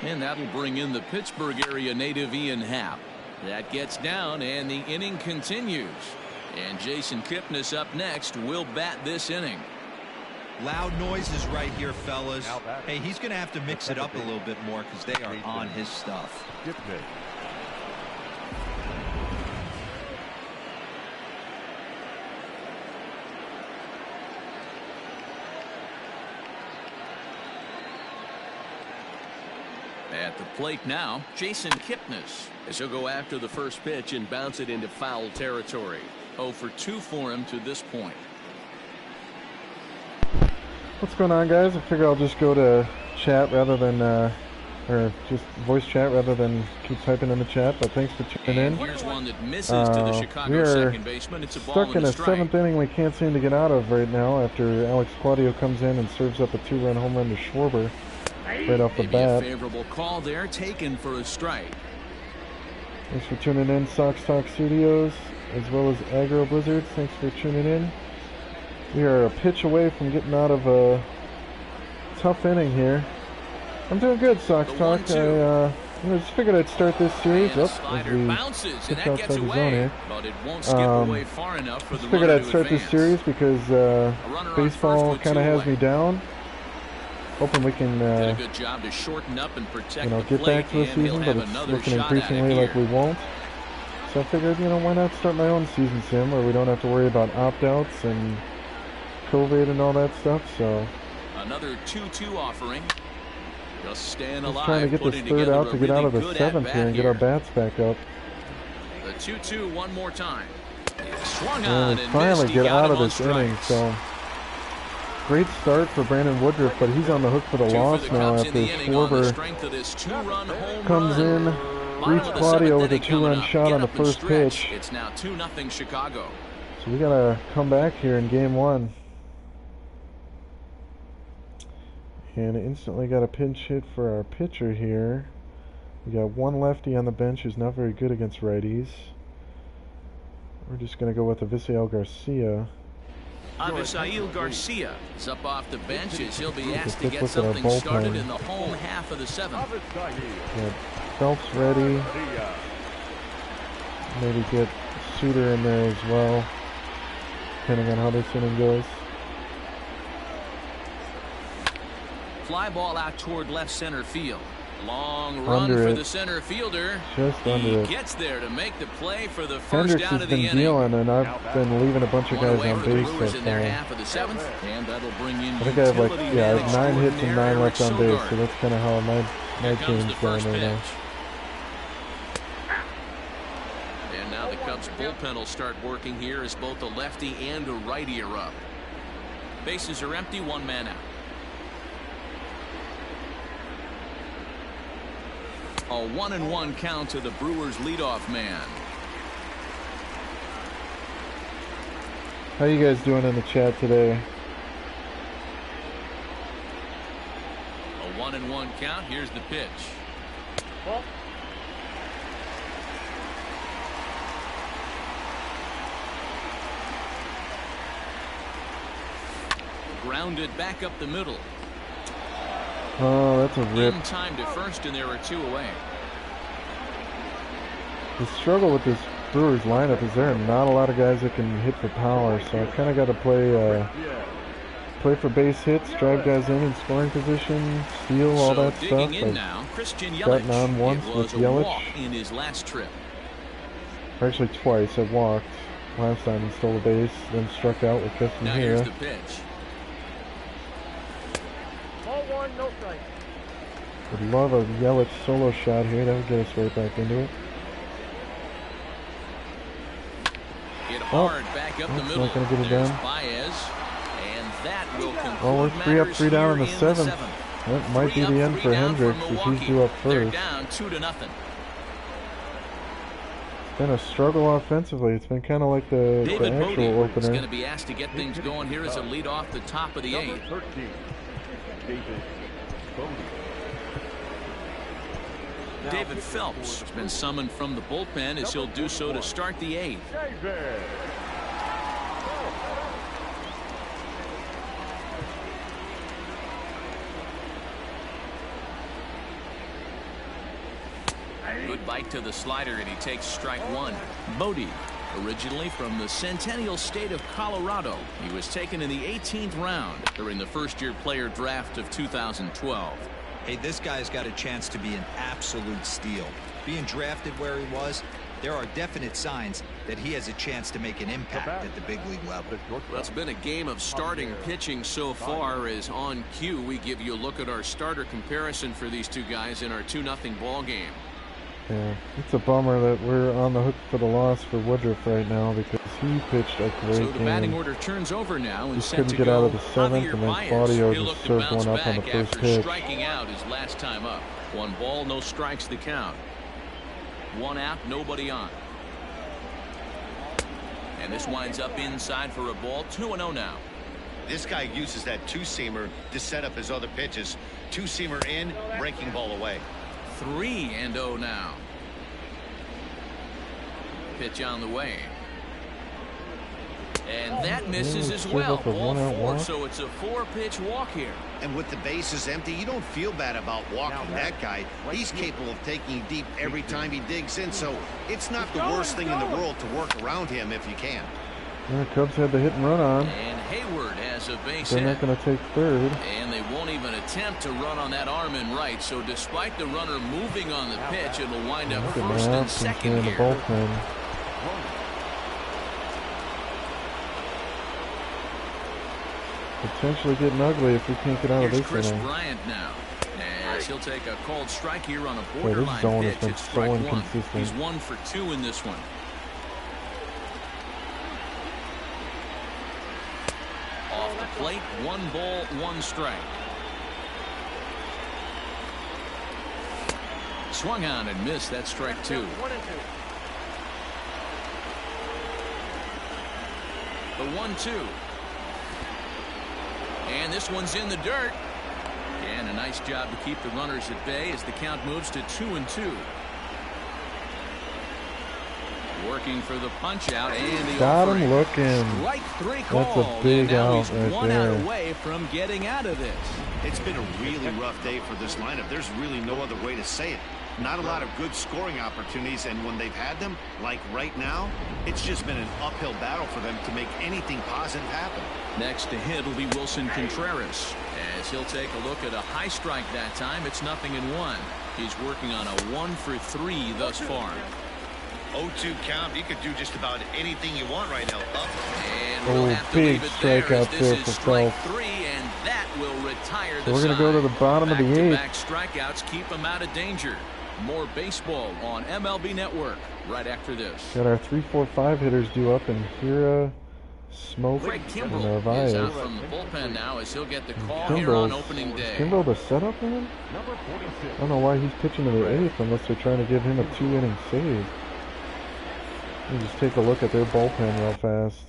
And that'll bring in the Pittsburgh area native Ian Happ. That gets down and the inning continues. And Jason Kipnis up next will bat this inning. Loud noises right here, fellas. Hey, he's going to have to mix it up a little bit more because they are on his stuff. At the plate now, Jason Kipnis, as he'll go after the first pitch and bounce it into foul territory. 0 for 2 for him to this point. What's going on, guys? I figure I'll just go to chat rather than, or just voice chat rather than keep typing in the chat. But thanks for tuning in. Here's one that misses to the Chicago second baseman. It's a ball stuck in a 7th inning we can't seem to get out of right now after Alex Claudio comes in and serves up a 2-run home run to Schwarber right off the bat. A favorable call there, taken for a strike. Thanks for tuning in, Sox Talk Studios, as well as Agro Blizzards. Thanks for tuning in. We are a pitch away from getting out of a tough inning here. I'm doing good, Sox Talk. I just figured I'd start this series. And the slider bounces, and that gets away, but it won't skip away far enough for the figured runner I'd to start advance. this series because baseball kind of has me down. Hoping we can, did a good job to shorten up and protect the get plate, back to the and he'll season, have but it's another looking shot at it increasingly like here. we won't. So I figured, why not start my own season sim where we don't have to worry about opt-outs and COVID and all that stuff. So Another 2-2 offering. Just staying alive, just trying to get this putting third together out a to get out really of the good seventh at-bat here and get our bats back up. The 2-2 one more time. Swung And on we and finally missed. get He got out him of on this inning. strikes. So great start for Brandon Woodruff, but he's on the hook for the loss now after Schwarber comes in, reads Claudio with a 2-run shot on the first pitch. It's now 2-0 Chicago. So we gotta come back here in game one. And instantly got a pinch hit for our pitcher here. We got one lefty on the bench who's not very good against righties. We're just going to go with Avisail Garcia. Avisail Garcia is up off the bench as he'll be asked to quick get look at our something started bullpen. in the home half of the seventh. Got Phelps ready. Maybe get Suter in there as well, depending on how this inning goes. Fly ball out toward left center field. Long run Under for it. the center fielder. Just He under it. gets there to make the play for the first Hendricks out has of the been inning. dealing, and I've been leaving a bunch of One guys away on for the base Brewers so in their far. half of the seventh, and that'll bring in I think I have like, utility I man have 9 hits and 9 extraordinaire left on base, Sogard. so that's kind of how my Here comes game's the going first right now. pitch. And now the Cubs bullpen will start working here as both a lefty and a righty are up. Bases are empty, one man out. A 1-1 count to the Brewers leadoff man. How you guys doing in the chat today? A 1-1 count. Here's the pitch. Ball. Grounded back up the middle. Oh, that's a rip. In time to first, and there are 2 away. The struggle with this Brewers lineup is there are not a lot of guys that can hit for power, so I kind of got to play for base hits, drive guys in scoring position, steal, all that stuff. Digging in now, Christian gotten Yelich. on once It with was a Yelich. walk in his last trip. Actually twice. I walked last time and stole a base, then struck out with Justin Now here's here. the pitch. Ball 1, no strike. Would love a Yelich solo shot here. That would get us right back into it. Hit hard back up the that's middle. not gonna get it There's done. Baez, and that will conclude Well, we're 3 up, matters 3 down in here the seventh. That might be 3 the up, end 3 for down Hendricks as Milwaukee. he's due up They're first. down 2-0. It's been a struggle offensively. It's been kind of like the David actual Bodie is opener. going to be asked to get things going here as a lead off the top of the Number 8th. 13, David Bodie. David Phelps has been summoned from the bullpen as he'll do so to start the 8th. David. Good bite to the slider, and he takes strike 1. Bodie, originally from the Centennial State of Colorado. He was taken in the 18th round during the first-year player draft of 2012. Hey, this guy's got a chance to be an absolute steal. Being drafted where he was, there are definite signs that he has a chance to make an impact at the big league level. Well, it's been a game of starting pitching so far, as on cue we give you a look at our starter comparison for these two guys in our 2-0 ball game. Yeah, it's a bummer that we're on the hook for the loss for Woodruff right now because he pitched a great So the batting game. order turns over now and Just set couldn't to get go. out of the seventh, Javier and then Baez. Claudio He'll just look to served bounce one up on the back first after pitch. striking out his last time up. 1 ball, no strikes the count. 1 out, nobody on. And this winds up inside for a ball. 2-0 now. This guy uses that two-seamer to set up his other pitches. Two-seamer in, breaking ball away. 3-0 now. Pitch on the way. And that misses as Serve well. up a Ball one-out 4, walk. so it's a 4-pitch walk here. And with the bases empty, you don't feel bad about walking that guy. He's capable of taking you deep every time he digs in, so it's not the worst thing in the world to work around him if you can. And the Cubs had the hit and run on. And Hayward has a base They're hit. not going to take third. And they won't even attempt to run on that arm in right, so despite the runner moving on the pitch, it'll wind up Look at first and that, second in the here. bullpen. Potentially getting ugly if we can't get out of Here's this Chris inning. Bryant now. As he'll take a called strike here on a this borderline zone has pitch. been It's so strike one. inconsistent. He's 1 for 2 in this one. Off the plate, 1 ball, 1 strike. Swung on and missed. That's strike 2. 1 and 2. The 1-2. And this one's in the dirt. And a nice job to keep the runners at bay as the count moves to 2-2. Working for the punch out and the Got offering. him looking. Strike 3 That's called. a big and now out he's right 1 there. out away from getting out of this. It's been a really rough day for this lineup. There's really no other way to say it. Not a lot of good scoring opportunities, and when they've had them, like right now, it's just been an uphill battle for them to make anything positive happen. Next to hit will be Wilson Contreras, as he'll take a look at a high strike that time. It's 0-1. He's working on a 1 for 3 thus far. 0-2 count. You could do just about anything you want right now. And we'll have to big leave it there, as strikeout this there is for strike Phelps. 3, and that will retire the So we're going to go to the bottom of the eighth. Back-to-back strikeouts keep him out of danger. More baseball on MLB Network right after this. Got our 3, 4, 5 hitters due up in Hira, Smoke, Craig and Kimbrell is Narvaez. out from the bullpen now as he'll get the call here on opening day. Kimbrell the setup man? Number 46. I don't know why he's pitching to the 8th unless they're trying to give him a 2-inning save. Let me just take a look at their bullpen real fast.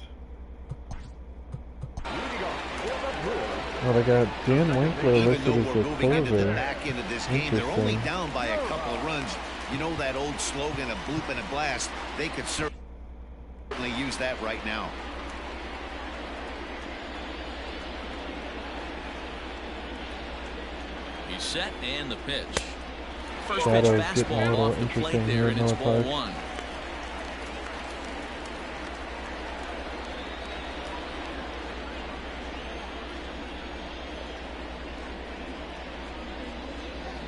Well, they got Dan Winkler Even listed though as we're the moving into the closer. back end of this game, they're only Interesting. down by a couple of runs. You know that old slogan, a bloop and a blast. They could certainly use that right now. He's set and the pitch. First Shadow's pitch getting a fastball little off the plate interesting there, here and at it's North ball Park. 1.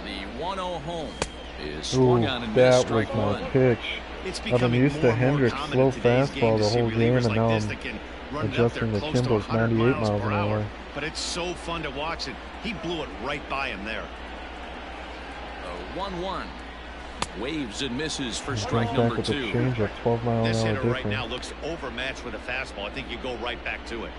The 1-0 home is swung Ooh, on and missed, that was strike my 1. pitch. It's I've been becoming used to more and more Hendrick's common slow in today's fastball to the see whole game, relievers and like now this I'm that can run up adjusting there to close to Kimbrell's 100 98 miles miles per an hour. hour. But it's so fun to watch it. He blew it right by him there. A 1-1. Waves and misses for Comes strike back number with 2. a change at 12 mile an This hour hitter right now difference. looks overmatched with a fastball. I think you go right back to it.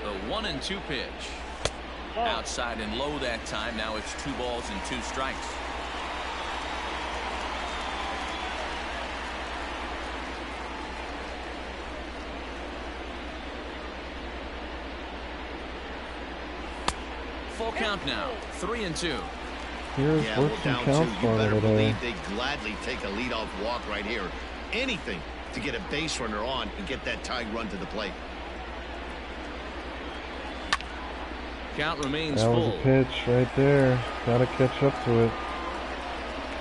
The 1-2 pitch. Outside and low that time. Now it's 2 balls and 2 strikes. Full count now. 3-2. Here's Yeah, well, works down and two. counts You for better today. believe they gladly take a leadoff walk right here. Anything to get a base runner on and get that tying run to the plate. Count remains That was full. a pitch right there. Gotta catch up to it.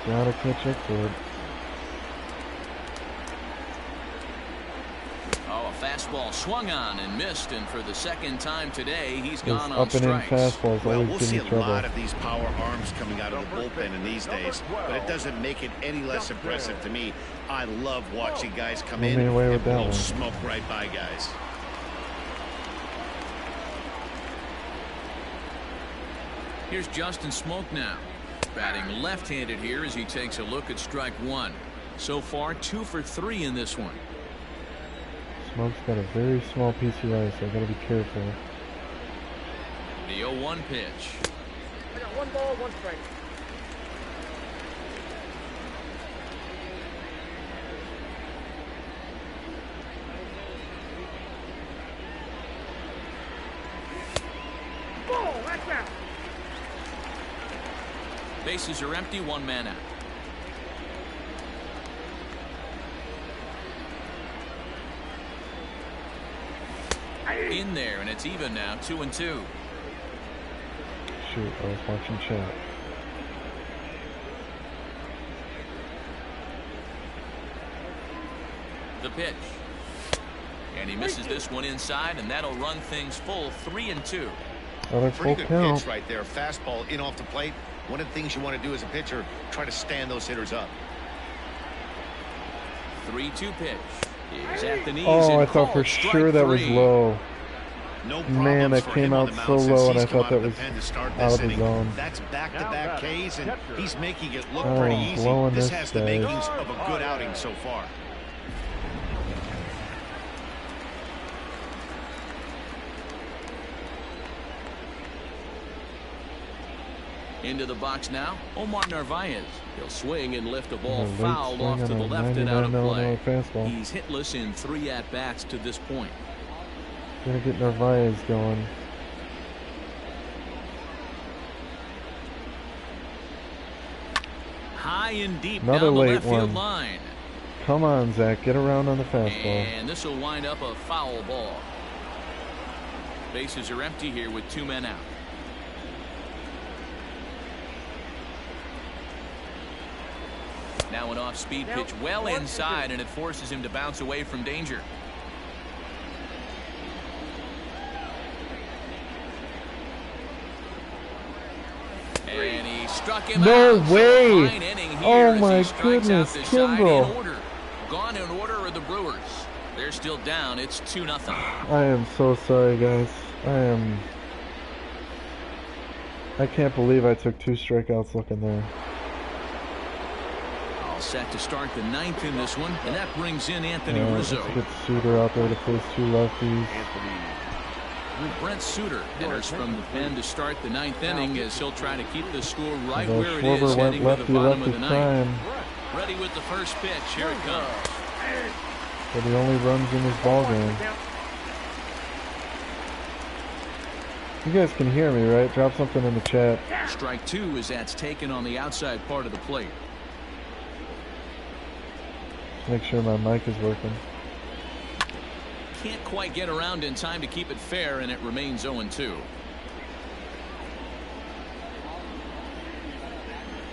Gotta catch up to it. Oh, a fastball swung on and missed, and for the second time today, he's Those gone on up and in strikes. fastballs Well, always we'll give see me a trouble. lot of these power arms coming out of the bullpen in these days, but it doesn't make it any less impressive to me. I love watching guys come in Blew me away and with that blow one. smoke right by guys. Here's Justin Smoke now. Batting left-handed here as he takes a look at strike 1. So far, 2 for 3 in this one. Smoke's got a very small piece of ice, so I gotta be careful. The 0-1 pitch. I got 1 ball, 1 strike. Ball, that's out. Bases are empty, one man out. In there, and it's even now, 2-2. Shoot, I was watching chat. The pitch. And he misses this one inside, and that'll run things full, 3-2. Another full Pretty good count. pitch right there. Fastball in off the plate. One of the things you want to do as a pitcher, try to stand those hitters up. 3-2 pitch. He's at the knees. Oh, I and thought for called strike sure that was three. low. No Man, that for came him on out the so mound since low, and he's I come thought out that of the was pen to start out this of his inning. zone. That's back-to-back Ks, and he's making it look Oh, pretty easy. blowing This this has the guy. makings of a good outing so far. Into the box now, Omar Narvaez. He'll swing and lift a ball And a late fouled swing off to on the a left and out of 99 play. fastball. He's hitless in 3 at-bats to this point. Gonna get Narvaez going. High and deep Another down the late left field one. line. Come on, Zach, get around on the fastball. And this will wind up a foul ball. Bases are empty here with 2 men out. Now an off-speed pitch well inside, and it forces him to bounce away from danger. And he struck him No out. way. So fine inning here Oh as my he strikes goodness, out the side Kimbrel. in order. Gone in order are the Brewers. They're still down. It's 2-0. I am so sorry, guys. I can't believe I took 2 strikeouts looking there. All set to start the 9th in this one, and that brings in Anthony Let's Rizzo. get Suter out there to face 2 lefties. Brent Suter enters from the pen to start the 9th inning as he'll try to keep the score right Although where it Schwarber is went heading to the lefty bottom of lefty the 9th. time, Ready with the first pitch. Here it comes. but he only runs in this ball game. You guys can hear me, right? Drop something in the chat. Strike 2 as that's taken on the outside part of the plate. Make sure my mic is working. Can't quite get around in time to keep it fair, and it remains 0-2.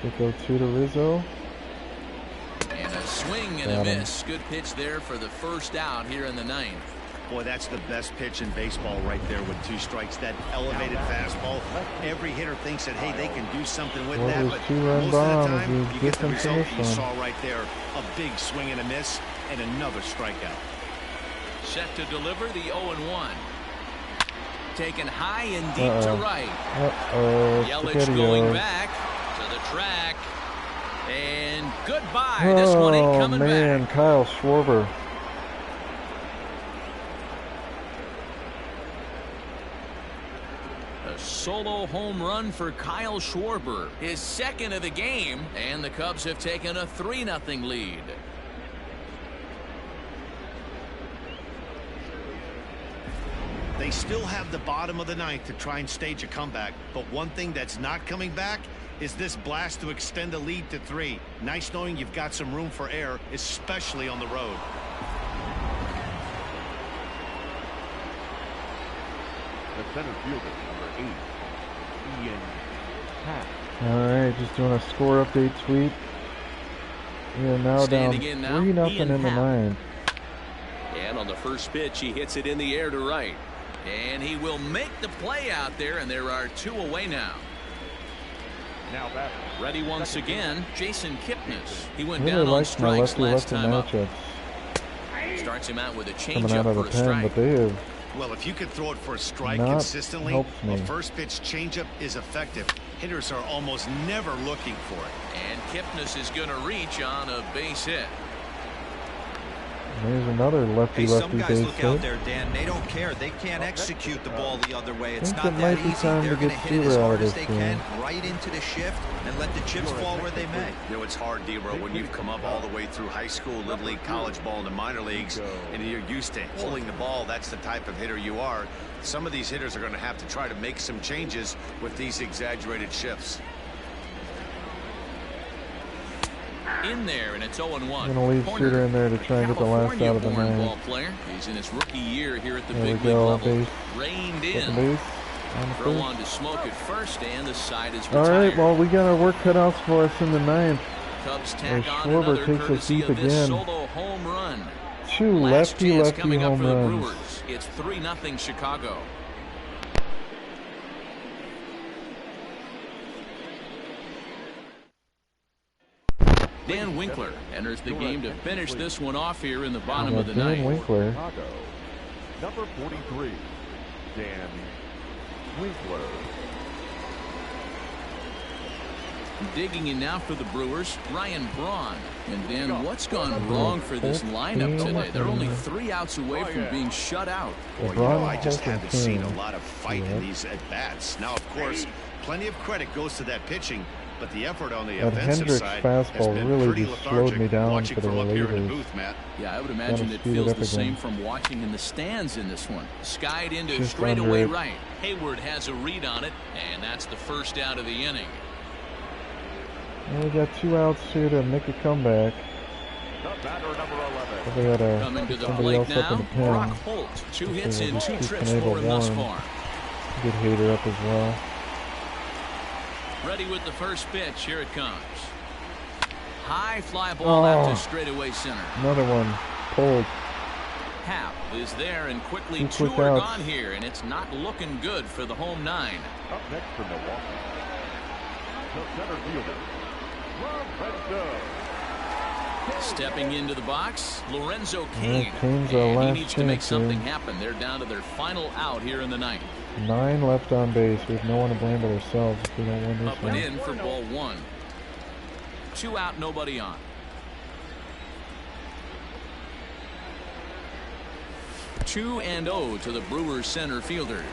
We go 2 to Rizzo. And a swing and a miss. Good pitch there for the first out here in the 9th. Boy, that's the best pitch in baseball right there with 2 strikes. That elevated fastball. Every hitter thinks that, hey, they can do something with Well, that, those but 2-run most of the bombs time, is you get the different from result this that you one. saw right there. A big swing and a miss, and another strikeout. Set to deliver the 0-1. Taken high and deep to right. Yelich going back to the track. And goodbye. This one ain't coming back. Kyle Schwarber. A solo home run for Kyle Schwarber. His 2nd of the game. And the Cubs have taken a 3-0 lead. They still have the bottom of the 9th to try and stage a comeback, but one thing that's not coming back is this blast to extend the lead to 3. Nice knowing you've got some room for error, especially on the road. The center fielder, number 8, Ian Happ. Alright, just doing a score update tweet. We are now Standing down in now, 3-0 Ian in the Happ. 9th. And on the first pitch, he hits it in the air to right. And he will make the play out there, and there are 2 away now. Now back. Ready once again, Jason Kipnis. He went Really down on like my strikes last lefty-lefty time up. matchups Starts him out with a coming changeup out of for the a pen, strike. but they have Well, if you could throw it for a strike Not consistently, helped me. a first pitch changeup is effective. Hitters are almost never looking for it. And Kipnis is going to reach on a base hit. There's another Hey, lefty some lefty guys base look out hit. there, Dan. They don't care. They can't execute the ball the other way. It's Think not it that might be easy. time They're to going to get hit it as Suter out hard of as this they can, game. right into the shift, and let the chips fall where they may. You know, it's hard, D-Bro, when you've come up all the way through high school, little league, college ball, and the minor leagues, and you're used to pulling the ball. That's the type of hitter you are. Some of these hitters are going to have to try to make some changes with these exaggerated shifts. in there, and it's 0-1. I'm gonna leave Shooter in there to try and get the last out of the California-born 9. ball player. He's in his rookie year here at the There big we league go, level. base. Reined Second in. base. On the Throw first. on to Smoke at first, and the side is All retired. right, well, we got our work cut out for us in the 9th. Cubs As tack on Schwarber another takes us courtesy deep of this again. solo home run. 2 Last chance lefty coming up home for the runs. Brewers. It's 3-0 Chicago. Dan Winkler enters the game to finish this one off here in the bottom of the Dan ninth. Winkler. Chicago. Number 43, Dan Winkler. Digging in now for the Brewers, Ryan Braun. And Dan, what's gone wrong for this lineup today? They're only 3 outs away from being shut out. Well, you know, I just haven't seen a lot of fight in these at-bats. Now, of course, plenty of credit goes to that pitching, but the effort on the That offensive Hendricks side has fastball been really pretty just slowed lethargic. me down Watching for the from up here in the relievers. booth, Matt. Yeah, I would imagine it speed it feels up the same again. from watching in the stands in this one. Skied into Just straightaway under it. right. Hayward has a read on it, and that's the first out of the inning. And we got 2 outs here to make a comeback. The batter, number 11. We got to Coming to get the somebody plate else up in now, the pen. Brock Holt. 2 hits in 2 trips for him thus far. Get Hader up as well. Ready with the first pitch. Here it comes. High fly ball out to straightaway center. Another one pulled. Happ is there, and quickly 2 2 quick are outs. gone here, and it's not looking good for the home 9. Up next for Milwaukee. The center fielder, Lorenzo. Stepping into the box, Lorenzo Cain. Cain's our And he last needs to make chance something here. happen. They're down to their final out here in the 9th. 9 left on base. We have no one to blame but ourselves if we don't win this Up and one. in for ball 1. 2 out, nobody on. Two and 0 to the Brewers center fielder.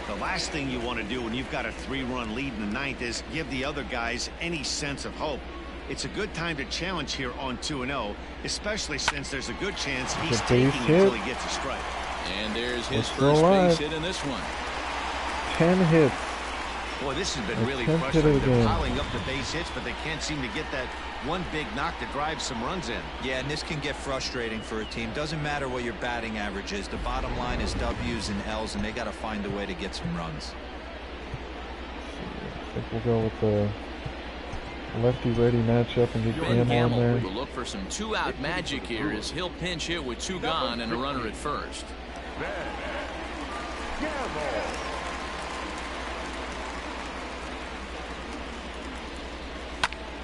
The last thing you want to do when you've got a 3-run lead in the 9th is give the other guys any sense of hope. It's a good time to challenge here on 2-0, especially since there's a good chance he's base taking hit. until he gets a strike. And there's his It's still first alive. base hit in this one. 10 hits. Boy, this has been really 10th hit of frustrating. the They're game. piling up the base hits, but they can't seem to get that one big knock to drive some runs in. Yeah, and this can get frustrating for a team. Doesn't matter what your batting average is. The bottom line is W's and L's, and they got to find a way to get some runs. I think we'll go with the lefty-righty matchup and get Ben Gamble in there. Gamble will look for some 2-out magic here as he'll pinch hit with 2 gone and a runner at first.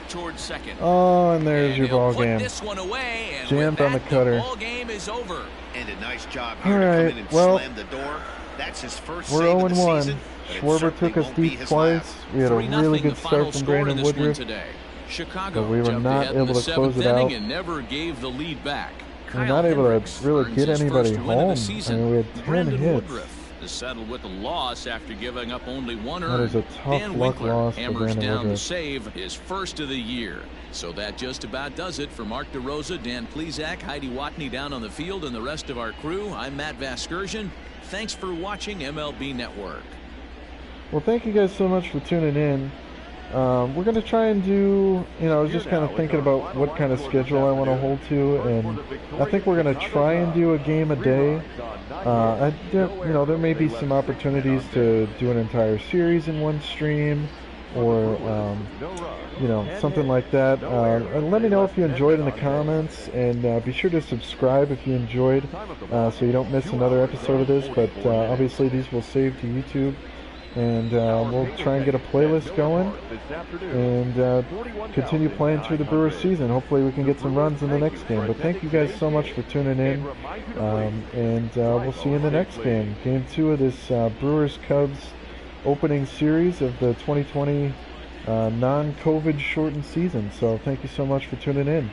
Towards second. Oh, and there's And your he'll ball put game. this one away, and Jammed with on the that, cutter. ball game is over. And a nice job All here to come right, in and well, slam the door. That's his first We're save of the 0-1. season. but it Schwarber certainly took us won't be deep his twice. last. We had a 3-0 really the good final start from score in Brandon this one Woodruff. today. Chicago But we were jumped not ahead in able the to close 7th it inning out. and never gave the lead back. We're Kyle not able Hendricks to really earns get his anybody first win of the home. season. I mean, we had 10 Brandon hits. Woodruff is settled with a loss after giving up only 1 That earned. is a tough Dan luck Winkler loss for hammers Brandon down the Woodruff. save, his first of the year. So that just about does it for Mark DeRosa, Dan Plesac, Heidi Watney down on the field, and the rest of our crew. I'm Matt Vasgersian. Thanks for watching MLB Network. Well, thank you guys so much for tuning in. We're going to try and do, I was just kind of thinking about what kind of schedule I want to hold to, and I think we're going to try and do a game a day. There may be some opportunities to do an entire series in one stream, or, something like that. And let me know if you enjoyed in the comments, and be sure to subscribe if you enjoyed, so you don't miss another episode of this, but obviously these will save to YouTube. And we'll try and get a playlist going and continue playing through the Brewers season. Hopefully we can get some runs in the next game. But thank you guys so much for tuning in, and we'll see you in the next game. Game 2 of this Brewers-Cubs opening series of the 2020 non-COVID shortened season. So thank you so much for tuning in.